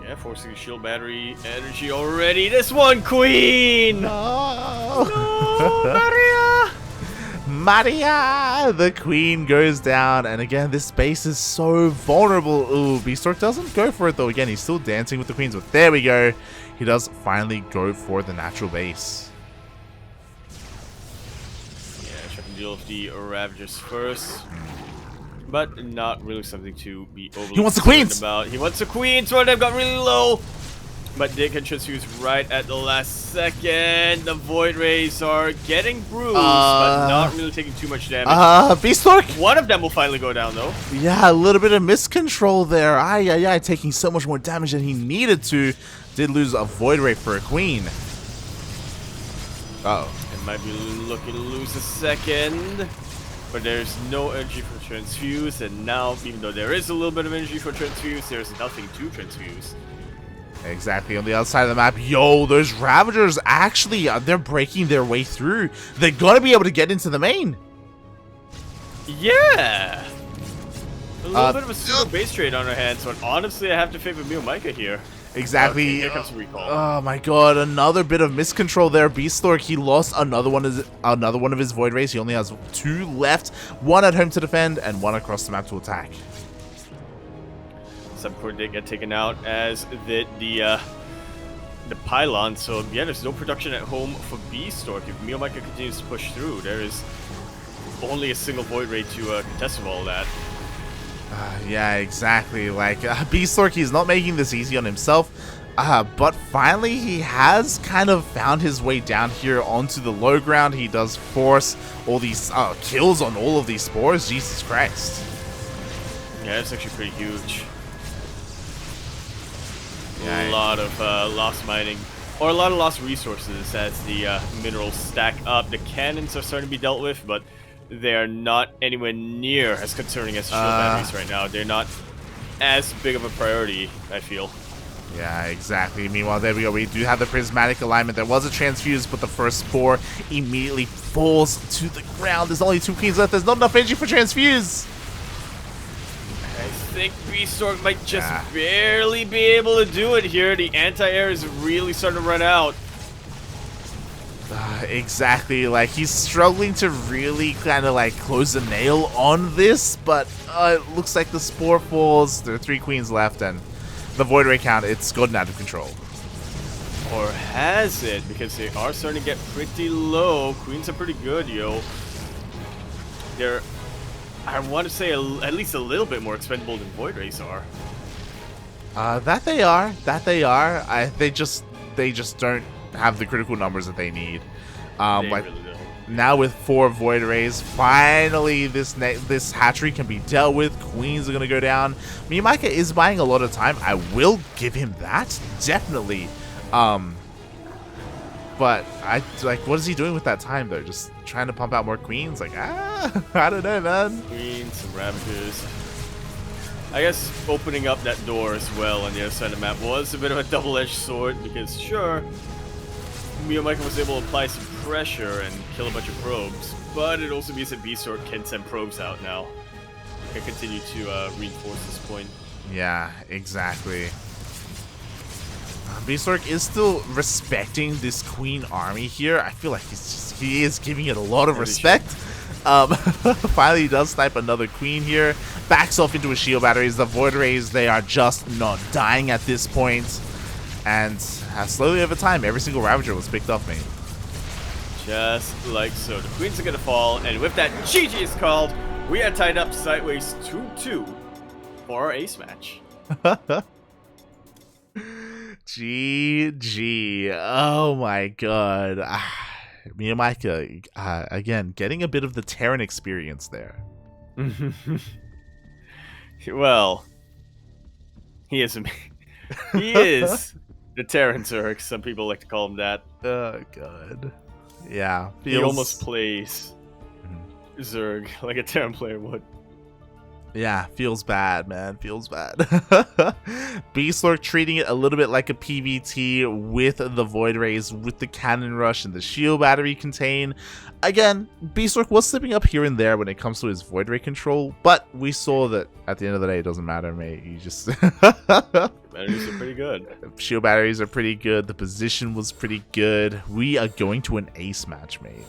A: Yeah, forcing a shield battery energy already. This one, Queen!
B: No,
A: Maria!
B: Maria! The Queen goes down, and again, this base is so vulnerable. Ooh, Bistork doesn't go for it though. Again, he's still dancing with the Queens, but there we go. He does finally go for the natural base.
A: Yeah, try to deal with the Ravagers first. But not really something to be overly
B: He wants the Queens!
A: about. He wants the Queens, one of them got really low. But they can transfuse right at the last second. The Void Rays are getting bruised, but not really taking too much damage.
B: Bistork?
A: One of them will finally go down, though.
B: Yeah, a little bit of miscontrol there. Taking so much more damage than he needed to. Did lose a Void Ray for a Queen. Uh-oh.
A: It might be looking to lose a second. But there's no energy for transfuse, and now, even though there is a little bit of energy for transfuse, there's nothing to transfuse.
B: Exactly, on the outside of the map. Yo, those Ravagers actually, they're breaking their way through. They're gonna be able to get into the main.
A: Yeah! A little bit of a super base trade on our hands, but honestly, I have to favor MeomaikA here.
B: Exactly.
A: Okay, here comes the recall.
B: Oh my god, another bit of miscontrol there. Bistork, he lost another one of his Void Rays. He only has 2 left. 1 at home to defend, and 1 across the map to attack.
A: Subcore did get taken out as the pylon, so yeah, there's no production at home for Bistork. If MeomaikA continues to push through, there is only a single Void Ray to contest with all that.
B: Yeah, exactly. Like, Bistork, he's not making this easy on himself, but finally he has kind of found his way down here onto the low ground. He does force all these kills on all of these spores. Jesus Christ.
A: Yeah, it's actually pretty huge.
B: Yeah,
A: a lot of lost mining, or a lot of lost resources as the minerals stack up. The cannons are starting to be dealt with, but they are not anywhere near as concerning as shield batteries right now. They're not as big of a priority, I feel.
B: Yeah, exactly. Meanwhile, there we go. We do have the prismatic alignment. There was a transfuse, but the first spore immediately falls to the ground. There's only 2 queens left. There's not enough energy for transfuse.
A: I think Bistork might just barely be able to do it here. The anti-air is really starting to run out.
B: Exactly. Like, he's struggling to really kind of like close a nail on this, but it looks like the spore falls. There are 3 queens left, and the Void Ray count, it's gotten out of control.
A: Or has it? Because they are starting to get pretty low. Queens are pretty good, yo. They're, I want to say, at least a little bit more expendable than Void Rays are.
B: That they are. They just don't have the critical numbers that they need. Like, really now with 4 Void Rays, finally this hatchery can be dealt with. Queens are gonna go down. MeomaikA is buying a lot of time. I will give him that, definitely. But what is he doing with that time though? Just trying to pump out more queens? Like, I don't know, man.
A: Queens, some Ravagers. I guess opening up that door as well on the other side of the map was a bit of a double-edged sword because, sure, MeomaikA was able to apply some pressure and kill a bunch of probes, but it also means that Bistork can send probes out now. Can continue to reinforce this point.
B: Yeah, exactly. Bistork is still respecting this Queen army here. I feel like he is giving it a lot of respect. Finally, he does snipe another Queen here. Backs off into his shield batteries. The Void Rays, they are just not dying at this point. And slowly over time, every single Ravager was picked up, mate.
A: Just like so. The Queens are going to fall, and with that, GG is called. We are tied up sideways 2-2 for our ace match.
B: GG. Oh my god. MeomaikA, again, getting a bit of the Terran experience there.
A: Well, he is the Terran Zerg. Some people like to call him that.
B: Oh god. Yeah.
A: He almost plays Zerg like a Terran player would.
B: Yeah, feels bad, man. Feels bad. Bistork treating it a little bit like a PvT with the Void Rays, with the Cannon Rush and the Shield Battery contain. Again, Bistork was slipping up here and there when it comes to his Void Ray control, but we saw that at the end of the day, it doesn't matter, mate. You just...
A: Batteries are pretty good.
B: Shield Batteries are pretty good. The position was pretty good. We are going to an ace match, mate.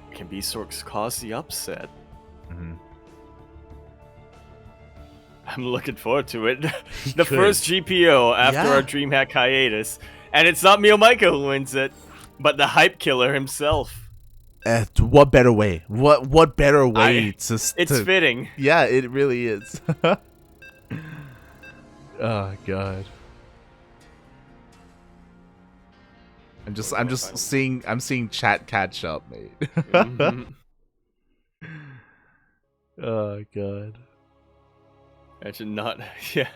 A: Can Bistork cause the upset?
B: Mm-hmm.
A: I'm looking forward to it. The first GPO after our DreamHack hiatus. And it's not MeomaikA who wins it, but the hype killer himself.
B: What better way? What better way to...
A: It's fitting.
B: Yeah, it really is. Oh god. I'm seeing chat catch up, mate.
A: Mm-hmm.
B: Oh god.
A: I should not. Yeah.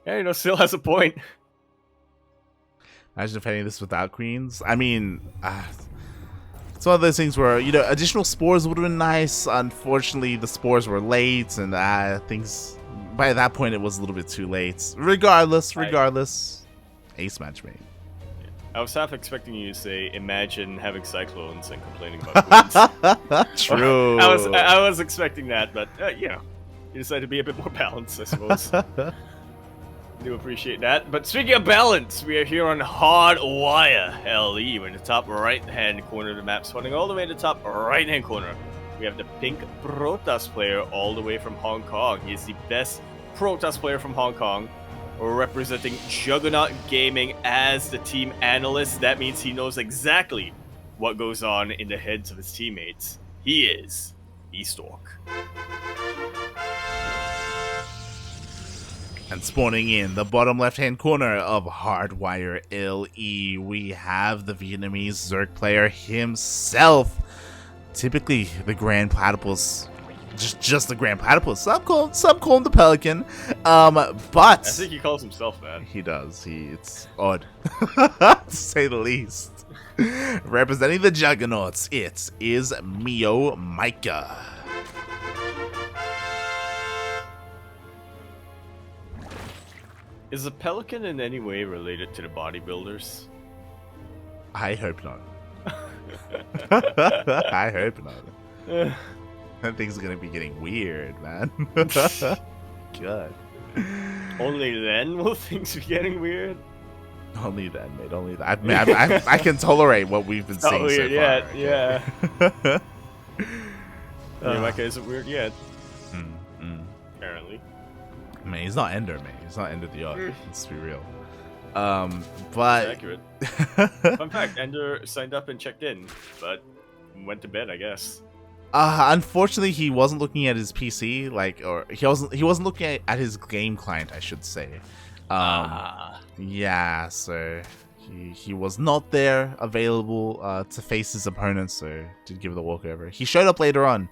A: Yeah, you know, still has a point.
B: Imagine defending this without queens. I mean, it's one of those things where, you know, additional spores would have been nice. Unfortunately, the spores were late, and things. By that point, it was a little bit too late. Regardless, ace match, mate.
A: I was half expecting you to say, "Imagine having cyclones and complaining about queens."
B: True.
A: I was expecting that, but you know, you decided to be a bit more balanced, I suppose. Do appreciate that. But speaking of balance, we are here on Hardwire LE. We're in the top right-hand corner of the map, spawning all the way to the top right-hand corner. We have the pink Protoss player all the way from Hong Kong. He is the best Protoss player from Hong Kong, representing Juggernaut Gaming as the team analyst. That means he knows exactly what goes on in the heads of his teammates. He is Bistork.
B: And spawning in the bottom left-hand corner of Hardwire LE, we have the Vietnamese Zerg player himself. Typically, the Grand Platypus, just the Grand Platypus. Some call him the Pelican, but
A: I think he calls himself that.
B: He does. It's odd, to say the least. Representing the Juggernauts, it is MeomaikA.
A: Is the Pelican in any way related to the bodybuilders?
B: I hope not. I hope not. That thing's gonna be getting weird, man. God.
A: Only then will things be getting weird?
B: Only then, mate. Only that. I can tolerate what we've been seeing so far.
A: Yeah. MeomaikA isn't weird yet. Apparently.
B: I mean, he's not Ender, mate. He's not Ender the Odd. Let's be real. But
A: accurate. Fun fact: Ender signed up and checked in, but went to bed, I guess.
B: Unfortunately, he wasn't looking at his PC, or he wasn't looking at his game client, I should say. Yeah, so he was not there available to face his opponent, so did give it a walkover. He showed up later on,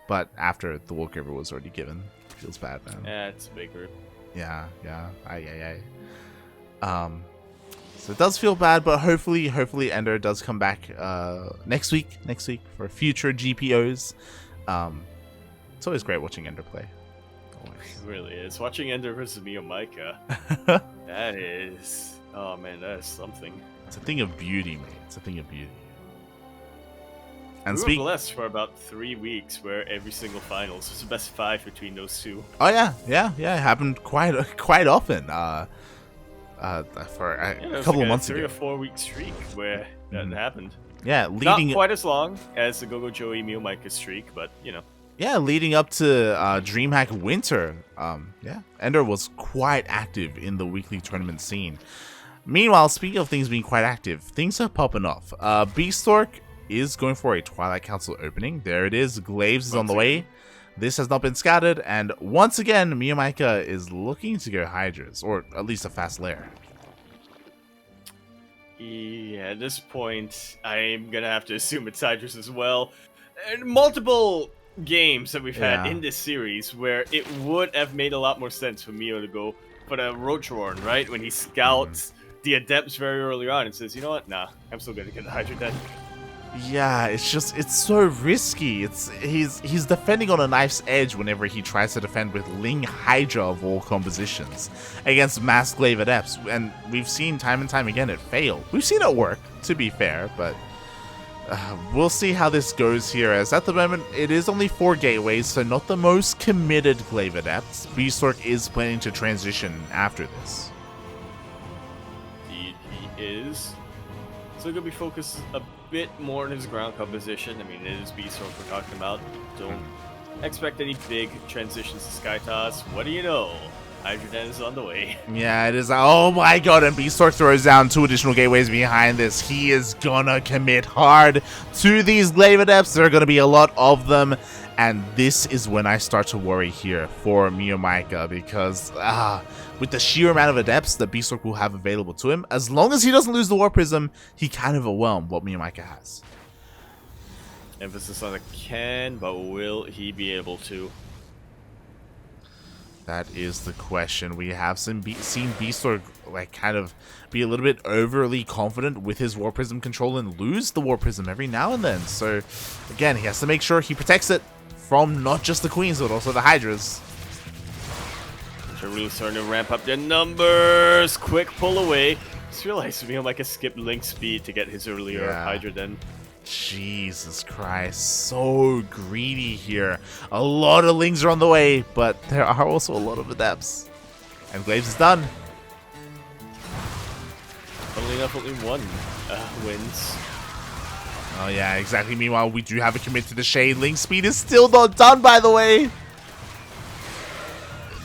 B: but after the walkover was already given. Feels bad, man.
A: Yeah, it's a big group.
B: Yeah. So it does feel bad, but hopefully Ender does come back next week for future GPOs. It's always great watching Ender play.
A: It really is. Watching Ender versus MeomaikA. That is... Oh man, that is something.
B: It's a thing of beauty, mate. It's a thing of beauty. And
A: we were blessed for about 3 weeks where every single finals was the best 5 between those two.
B: Oh yeah. It happened quite often. For a couple of months ago.
A: 3 or 4 week streak where that happened.
B: Yeah, leading
A: not quite as long as the Gogo Joey MeomaikA streak, but you know.
B: Yeah, leading up to DreamHack Winter, Ender was quite active in the weekly tournament scene. Meanwhile, speaking of things being quite active, things are popping off. Bistork is going for a Twilight Council opening. There it is. Glaives is on the way. This has not been scouted, and once again, MeomaikA is looking to go Hydras, or at least a fast lair.
A: Yeah, at this point, I'm gonna have to assume it's Hydras as well. And multiple games that we've had in this series where it would have made a lot more sense for Mio to go for the Roachhorn, right? When he scouts the Adepts very early on and says, you know what, nah, I'm still gonna get the Hydra then.
B: Yeah, it's so risky. He's defending on a knife's edge whenever he tries to defend with Ling Hydra of all compositions against Mass Glaive Adepts, and we've seen time and time again it failed. We've seen it work, to be fair, but we'll see how this goes here, as at the moment it is only 4 gateways, so not the most committed Glaive Adepts. Bistork is planning to transition after this.
A: Indeed, he is. So he'll be focused a bit more on his ground composition. I mean, it is Bistork we're talking about. Don't expect any big transitions to Sky Toss. What do you know? Hydra Den is on the way.
B: Yeah, it is. Oh my god, and Bistork throws down 2 additional gateways behind this. He is gonna commit hard to these Glaive Adepts. There are gonna be a lot of them. And this is when I start to worry here for MeomaikA, because with the sheer amount of Adepts that Bistork will have available to him, as long as he doesn't lose the War Prism, he can overwhelm what MeomaikA has.
A: Emphasis on the can, but will he be able to?
B: That is the question. We have seen Bistork like kind of be a little bit overly confident with his War Prism control and lose the War Prism every now and then. So again, he has to make sure he protects it from not just the Queens, but also the Hydras.
A: They're really starting to ramp up their numbers. Quick pull away. Just realized MeomaikA skipped Link speed to get his earlier Hydra Den.
B: Jesus Christ, so greedy here. A lot of Lings are on the way, but there are also a lot of Adepts. And Glaives is done.
A: Funnily enough, only 1 wins.
B: Oh yeah, exactly. Meanwhile, we do have a commit to the Shade. Link speed is still not done, by the way.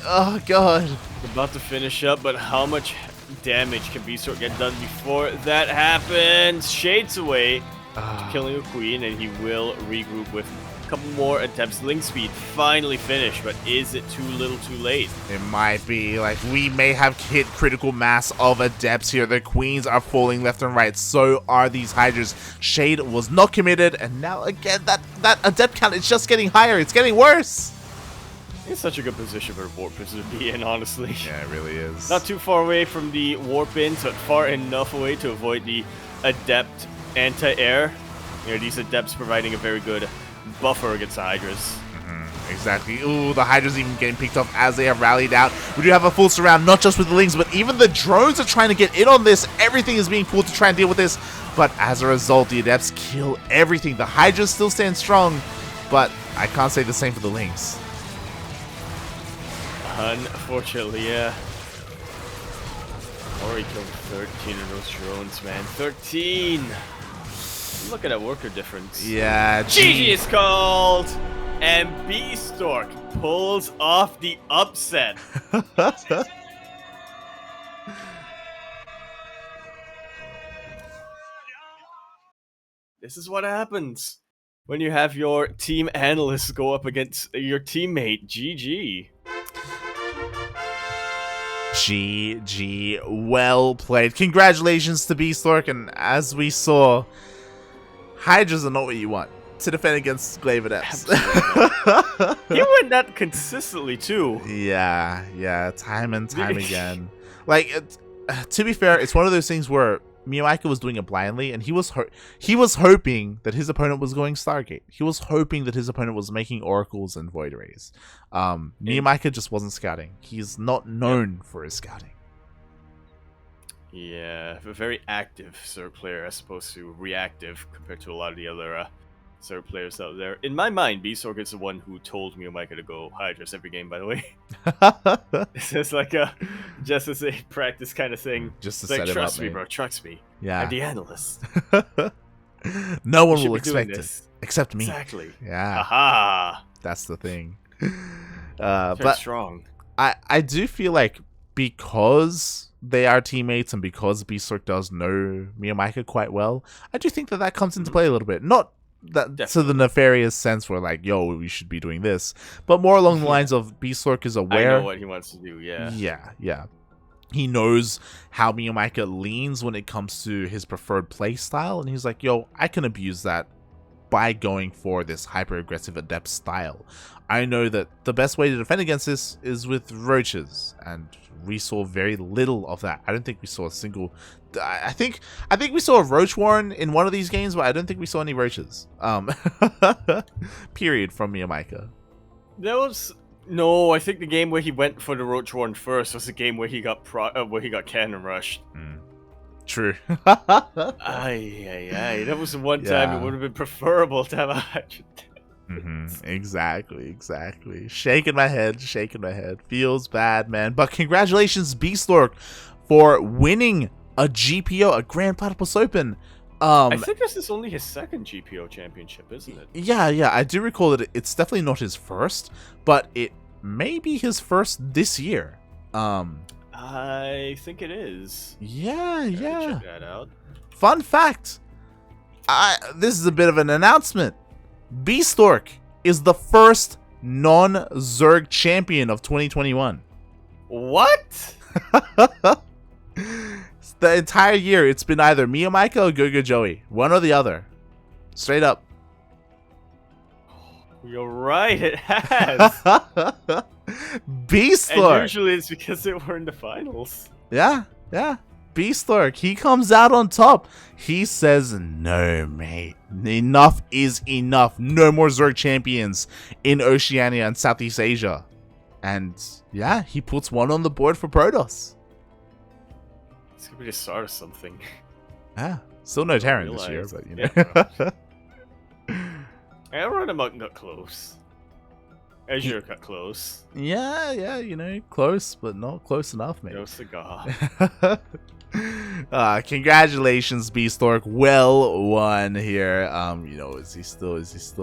B: Oh god.
A: About to finish up, but how much damage can Bistork get done before that happens? Shades away. Killing a Queen, and he will regroup with a couple more attempts. Link speed finally finished, but is it too little too late?
B: It might be. Like, we may have hit critical mass of Adepts here. The Queens are falling left and right. So are these Hydras. Shade was not committed, and now again, that Adept count is just getting higher. It's getting worse.
A: It's such a good position for Warp to be in, honestly.
B: Yeah, it really is.
A: Not too far away from the Warp in, but far enough away to avoid the Adept anti-air. You know, these Adepts providing a very good buffer against the Hydras.
B: Exactly. Ooh, the Hydra's even getting picked off as they have rallied out. We do have a full surround, not just with the Lings, but even the drones are trying to get in on this. Everything is being pulled to try and deal with this. But as a result, the Adepts kill everything. The Hydras still stand strong, but I can't say the same for the Lings.
A: Unfortunately, yeah. Ori killed 13 of those drones, man. 13! Look at that worker difference.
B: Yeah,
A: GG is called! And Bistork pulls off the upset. This is what happens when you have your team analysts go up against your teammate. GG.
B: GG, well played. Congratulations to Bistork, and as we saw, Hydras are not what you want to defend against Glaive Adepts.
A: He win that consistently too.
B: Yeah, time and time again. Like, to be fair, it's one of those things where MeomaikA was doing it blindly, and he was hoping that his opponent was going Stargate. He was hoping that his opponent was making Oracles and Void Rays. MeomaikA just wasn't scouting. He's not known for his scouting.
A: Yeah, a very active Zerg player as opposed to reactive compared to a lot of the other Zerg players out there. In my mind, Bistork is the one who told MeomaikA to go Hydras every game, by the way. It's just like just as a practice kind of thing.
B: Just to
A: it's
B: set
A: like,
B: him
A: trust
B: up,
A: me, bro, trust me.
B: Yeah.
A: I'm the analyst.
B: No one
A: You
B: will
A: should be doing
B: expect it.
A: this.
B: Except me.
A: Exactly.
B: Yeah.
A: Aha!
B: That's the thing.
A: Very
B: But
A: strong.
B: I do feel like because they are teammates and because Bistork does know MeomaikA quite well, I do think that comes into play a little bit. Not that to the nefarious sense where like, yo, we should be doing this, but more along the lines of Bistork is aware.
A: I know what he wants to do, yeah.
B: Yeah. He knows how MeomaikA leans when it comes to his preferred play style, and he's like, yo, I can abuse that by going for this hyper-aggressive adept style. I know that the best way to defend against this is with roaches, and we saw very little of that. I don't think we saw a single... I think we saw a roach warren in one of these games, but I don't think we saw any roaches. Period from MeomaikA.
A: There was... No, I think the game where he went for the roach warren first was the game where he got cannon rushed.
B: True.
A: Aye. That was the one time it would have been preferable to have 100.
B: Exactly. Shaking my head. Feels bad, man. But congratulations, Bistork, for winning a GPO, a Grand Platypus Open.
A: I think this is only his second GPO championship, isn't it?
B: Yeah. I do recall that it's definitely not his first, but it may be his first this year.
A: I think it is.
B: Yeah.
A: Check that out.
B: Fun fact. This is a bit of an announcement. Bistork is the first non-Zerg champion of 2021.
A: What?
B: The entire year, it's been either MeomaikA or Gogo Joey. One or the other. Straight up.
A: You're right, it has.
B: Bistork.
A: And usually it's because they were in the finals.
B: Yeah. Bistork, he comes out on top. He says, no, mate. Enough is enough. No more Zerg champions in Oceania and Southeast Asia. And yeah, he puts one on the board for Protoss.
A: It's gonna be the start of something.
B: Yeah. Still no Terran this year, but you know.
A: Everyone got close. Azure got close.
B: Yeah, you know, close, but not close enough, mate.
A: No cigar.
B: Congratulations, Bistork. Well won here. You know, is he still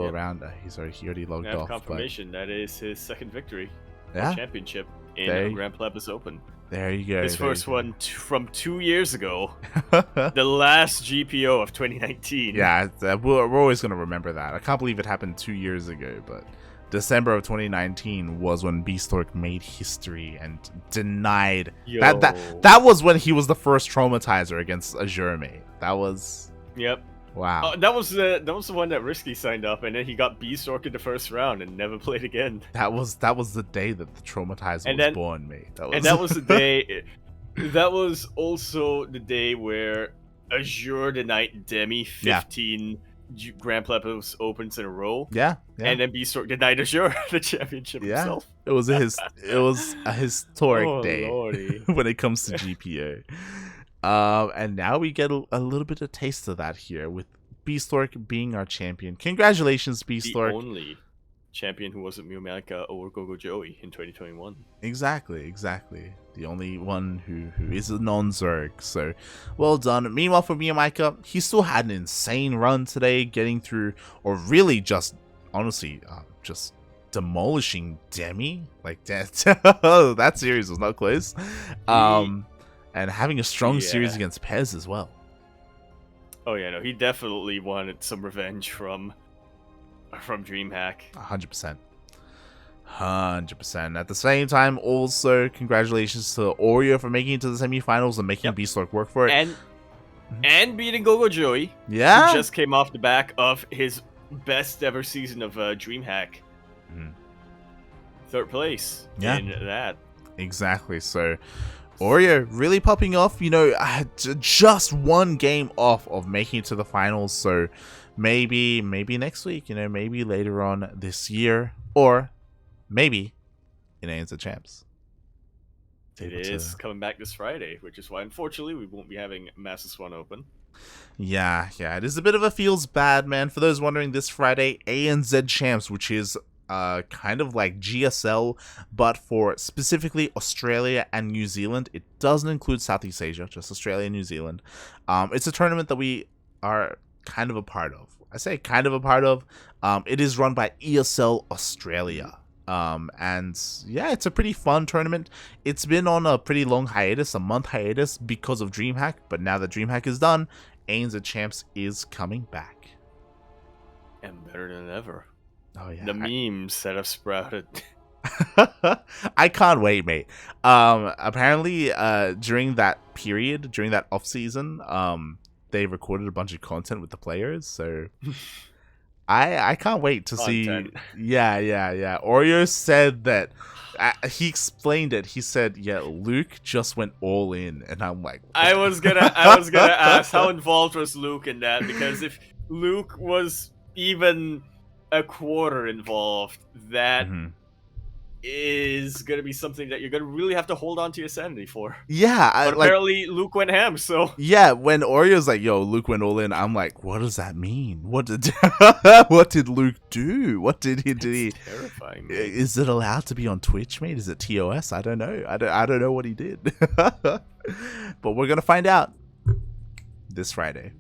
B: around? He already logged off.
A: Confirmation that is his second victory.
B: Yeah.
A: Championship in Grand Platypus Open.
B: There you go.
A: His first one from 2 years ago. The last GPO of 2019.
B: Yeah, we're always going to remember that. I can't believe it happened 2 years ago, but December of 2019 was when Bistork made history and denied that was when he was the first traumatizer against Azure, mate. That was...
A: Yep.
B: Wow.
A: That was the one that Risky signed up, and then he got Bistork in the first round and never played again.
B: That was the day that the traumatizer was born, mate.
A: That was the day. That was also the day where Azure denied Demi 15 Grand Platypus Opens in a row.
B: Yeah.
A: And then Bistork denied Azure the championship himself.
B: It was a historic day
A: Lordy.
B: when it comes to GPO. And now we get a little bit of taste of that here with Bistork being our champion. Congratulations, Bistork.
A: The only champion who wasn't MeomaikA or Gogo Joey in 2021.
B: Exactly. The only one who is a non-Zerg. So, well done. Meanwhile, for MeomaikA, he still had an insane run today, getting through, or really just, honestly, just demolishing Demi. Like, that series was not close. And having a strong series against Pez as well.
A: Oh yeah, no, he definitely wanted some revenge from DreamHack.
B: 100%. 100%. At the same time, also, congratulations to Oreo for making it to the semifinals and making Bistork work for it.
A: And beating Gogo Joey.
B: Yeah.
A: Who just came off the back of his best ever season of DreamHack. Third place in that.
B: Exactly. So, Oreo really popping off, just one game off of making it to the finals, so maybe next week, maybe later on this year, or maybe in ANZ Champs.
A: It is coming back this Friday, which is why, unfortunately, we won't be having Masters 1 Open.
B: Yeah, it is a bit of a feels bad, man. For those wondering, this Friday, ANZ Champs, which is kind of like GSL, but for specifically Australia and New Zealand. It doesn't include Southeast Asia, just Australia and New Zealand. It's a tournament that we are kind of a part of. I say kind of a part of. It is run by ESL Australia. And yeah, it's a pretty fun tournament. It's been on a pretty long hiatus, a month hiatus, because of DreamHack, but now that DreamHack is done, ANZ Champs is coming back.
A: And better than ever.
B: Oh yeah.
A: The memes that have sprouted.
B: I can't wait, mate. Apparently, during that period, during that off season, they recorded a bunch of content with the players, so I can't wait to see. Yeah. Oreo said that he explained it. He said, "Yeah, Luke just went all in," and I'm like,
A: I was gonna ask how involved was Luke in that, because if Luke was even a quarter involved, that is gonna be something that you're gonna really have to hold on to your sanity for.
B: Yeah,
A: but apparently Luke went ham. So
B: yeah, when Oreo's like, "Yo, Luke went all in," I'm like, "What does that mean? What did what did Luke do? What did he do?
A: Terrifying.
B: Is it allowed to be on Twitch, mate? Is it TOS? I don't know. I don't know what he did." But we're gonna find out this Friday.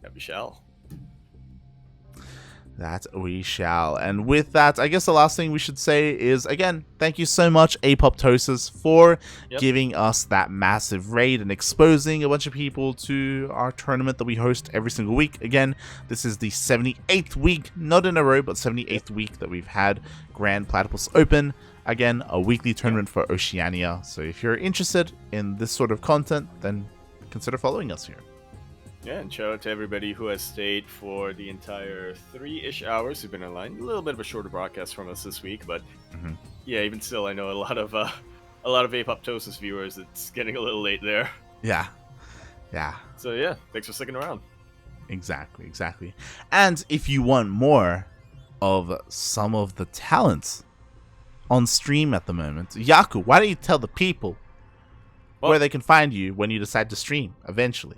A: That we shall.
B: That we shall. And with that, I guess the last thing we should say is, again, thank you so much, Apoptosis, for giving us that massive raid and exposing a bunch of people to our tournament that we host every single week. Again, this is the 78th week, not in a row, but 78th week that we've had Grand Platypus Open. Again, a weekly tournament for Oceania. So if you're interested in this sort of content, then consider following us here.
A: Yeah, and shout out to everybody who has stayed for the entire 3-ish hours who've been online. A little bit of a shorter broadcast from us this week, but yeah, even still, I know a lot of Apoptosis viewers. It's getting a little late there.
B: Yeah.
A: So yeah, thanks for sticking around.
B: Exactly. And if you want more of some of the talents on stream at the moment, Yaku, why don't you tell the people where they can find you when you decide to stream eventually?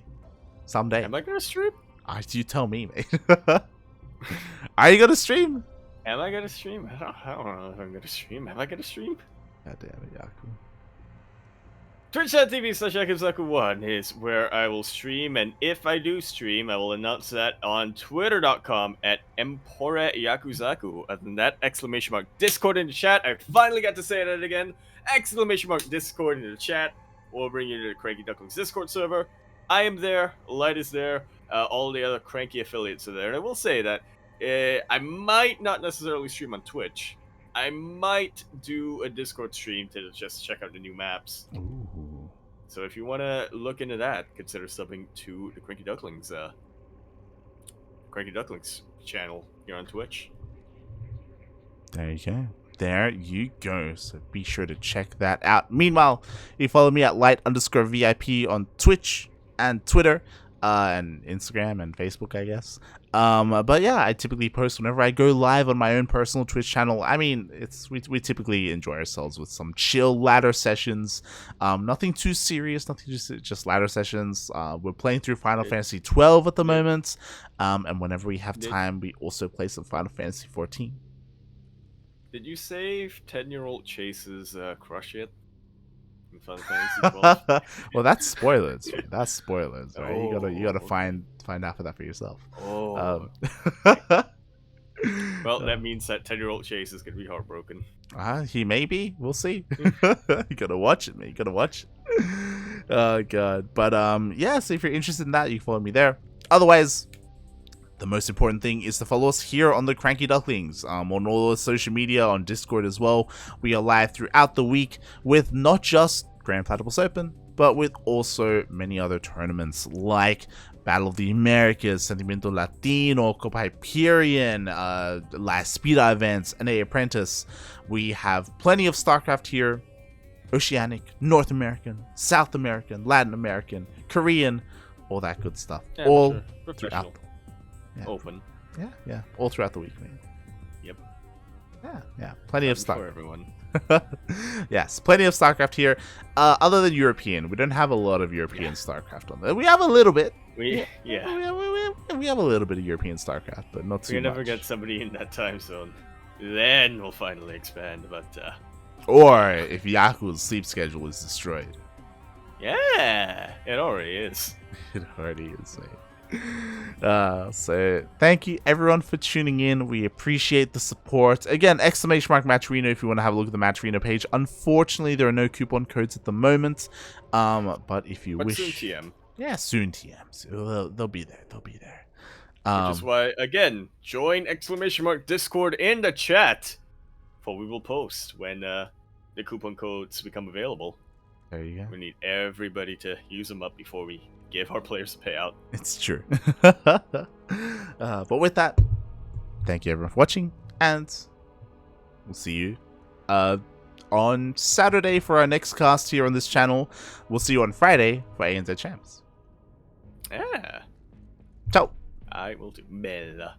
B: Someday.
A: Am I gonna stream?
B: You tell me, mate. Are you gonna stream?
A: Am I gonna stream? I don't know if I'm gonna stream. Am I gonna stream?
B: God damn it, Yaku.
A: Twitch.tv/Yakuzaku1 is where I will stream, and if I do stream, I will announce that on twitter.com@EmporeYakuzaku. Other than that, ! Discord in the chat. I finally got to say that again. ! Discord in the chat. We'll bring you to the Cranky Ducklings Discord server. I am there, Light is there, all the other Cranky affiliates are there, and I will say that I might not necessarily stream on Twitch. I might do a Discord stream to just check out the new maps.
B: Ooh.
A: So if you want to look into that, consider subbing to the Cranky Ducklings channel here on Twitch.
B: There you go. So be sure to check that out. Meanwhile, you follow me at light_VIP on Twitch and Twitter, and Instagram and Facebook, I guess. But yeah, I typically post whenever I go live on my own personal Twitch channel. I mean, we typically enjoy ourselves with some chill ladder sessions. Nothing too serious, just ladder sessions. We're playing through Final Fantasy 12 at the moment, and whenever we have time, we also play some Final Fantasy 14.
A: Did you save 10-year-old Chase's crush yet? In Final Fantasy 12?
B: Well, that's spoilers. Right? You gotta find out for that for yourself.
A: Well, that means that 10-year-old Chase is gonna be heartbroken.
B: He may be. We'll see. You gotta watch it, man. You gotta watch it. Oh god. But yeah. So if you're interested in that, you can follow me there. Otherwise, the most important thing is to follow us here on the Cranky Ducklings, on all the social media, on Discord as well. We are live throughout the week with not just Grand Platypus Open, but with also many other tournaments like Battle of the Americas, Sentimiento Latino, Copa Hyperion, La Espira events, NA Apprentice. We have plenty of StarCraft here. Oceanic, North American, South American, Latin American, Korean, all that good stuff.
A: Yeah,
B: all
A: sure. Professional.
B: throughout. Yeah.
A: Open.
B: Yeah. All throughout the week, man.
A: Yep.
B: Yeah. Plenty of
A: For
B: StarCraft.
A: everyone.
B: Yes, plenty of StarCraft here. Other than European, we don't have a lot of European StarCraft on there. We have a little bit. We have a little bit of European StarCraft, but not too
A: We
B: much.
A: never get somebody in that time zone. Then we'll finally expand. But
B: Or if Yaku's sleep schedule is destroyed.
A: yeah, it already is.
B: It already is, mate. So thank you everyone for tuning in. We appreciate the support. Again, !Matcherino if you want to have a look at the Matcherino page. Unfortunately, there are no coupon codes at the moment. But if you wish,
A: soon TM.
B: Yeah, soon TMs. They'll be there. They'll be there.
A: Which is why, again, join Discord in the chat, for we will post when the coupon codes become available.
B: There you go.
A: We need everybody to use them up before we give our players a payout.
B: It's true. But with that, thank you everyone for watching, and we'll see you on Saturday for our next cast here on this channel. We'll see you on Friday for ANZ Champs.
A: Yeah.
B: Ciao.
A: I will do. Mela.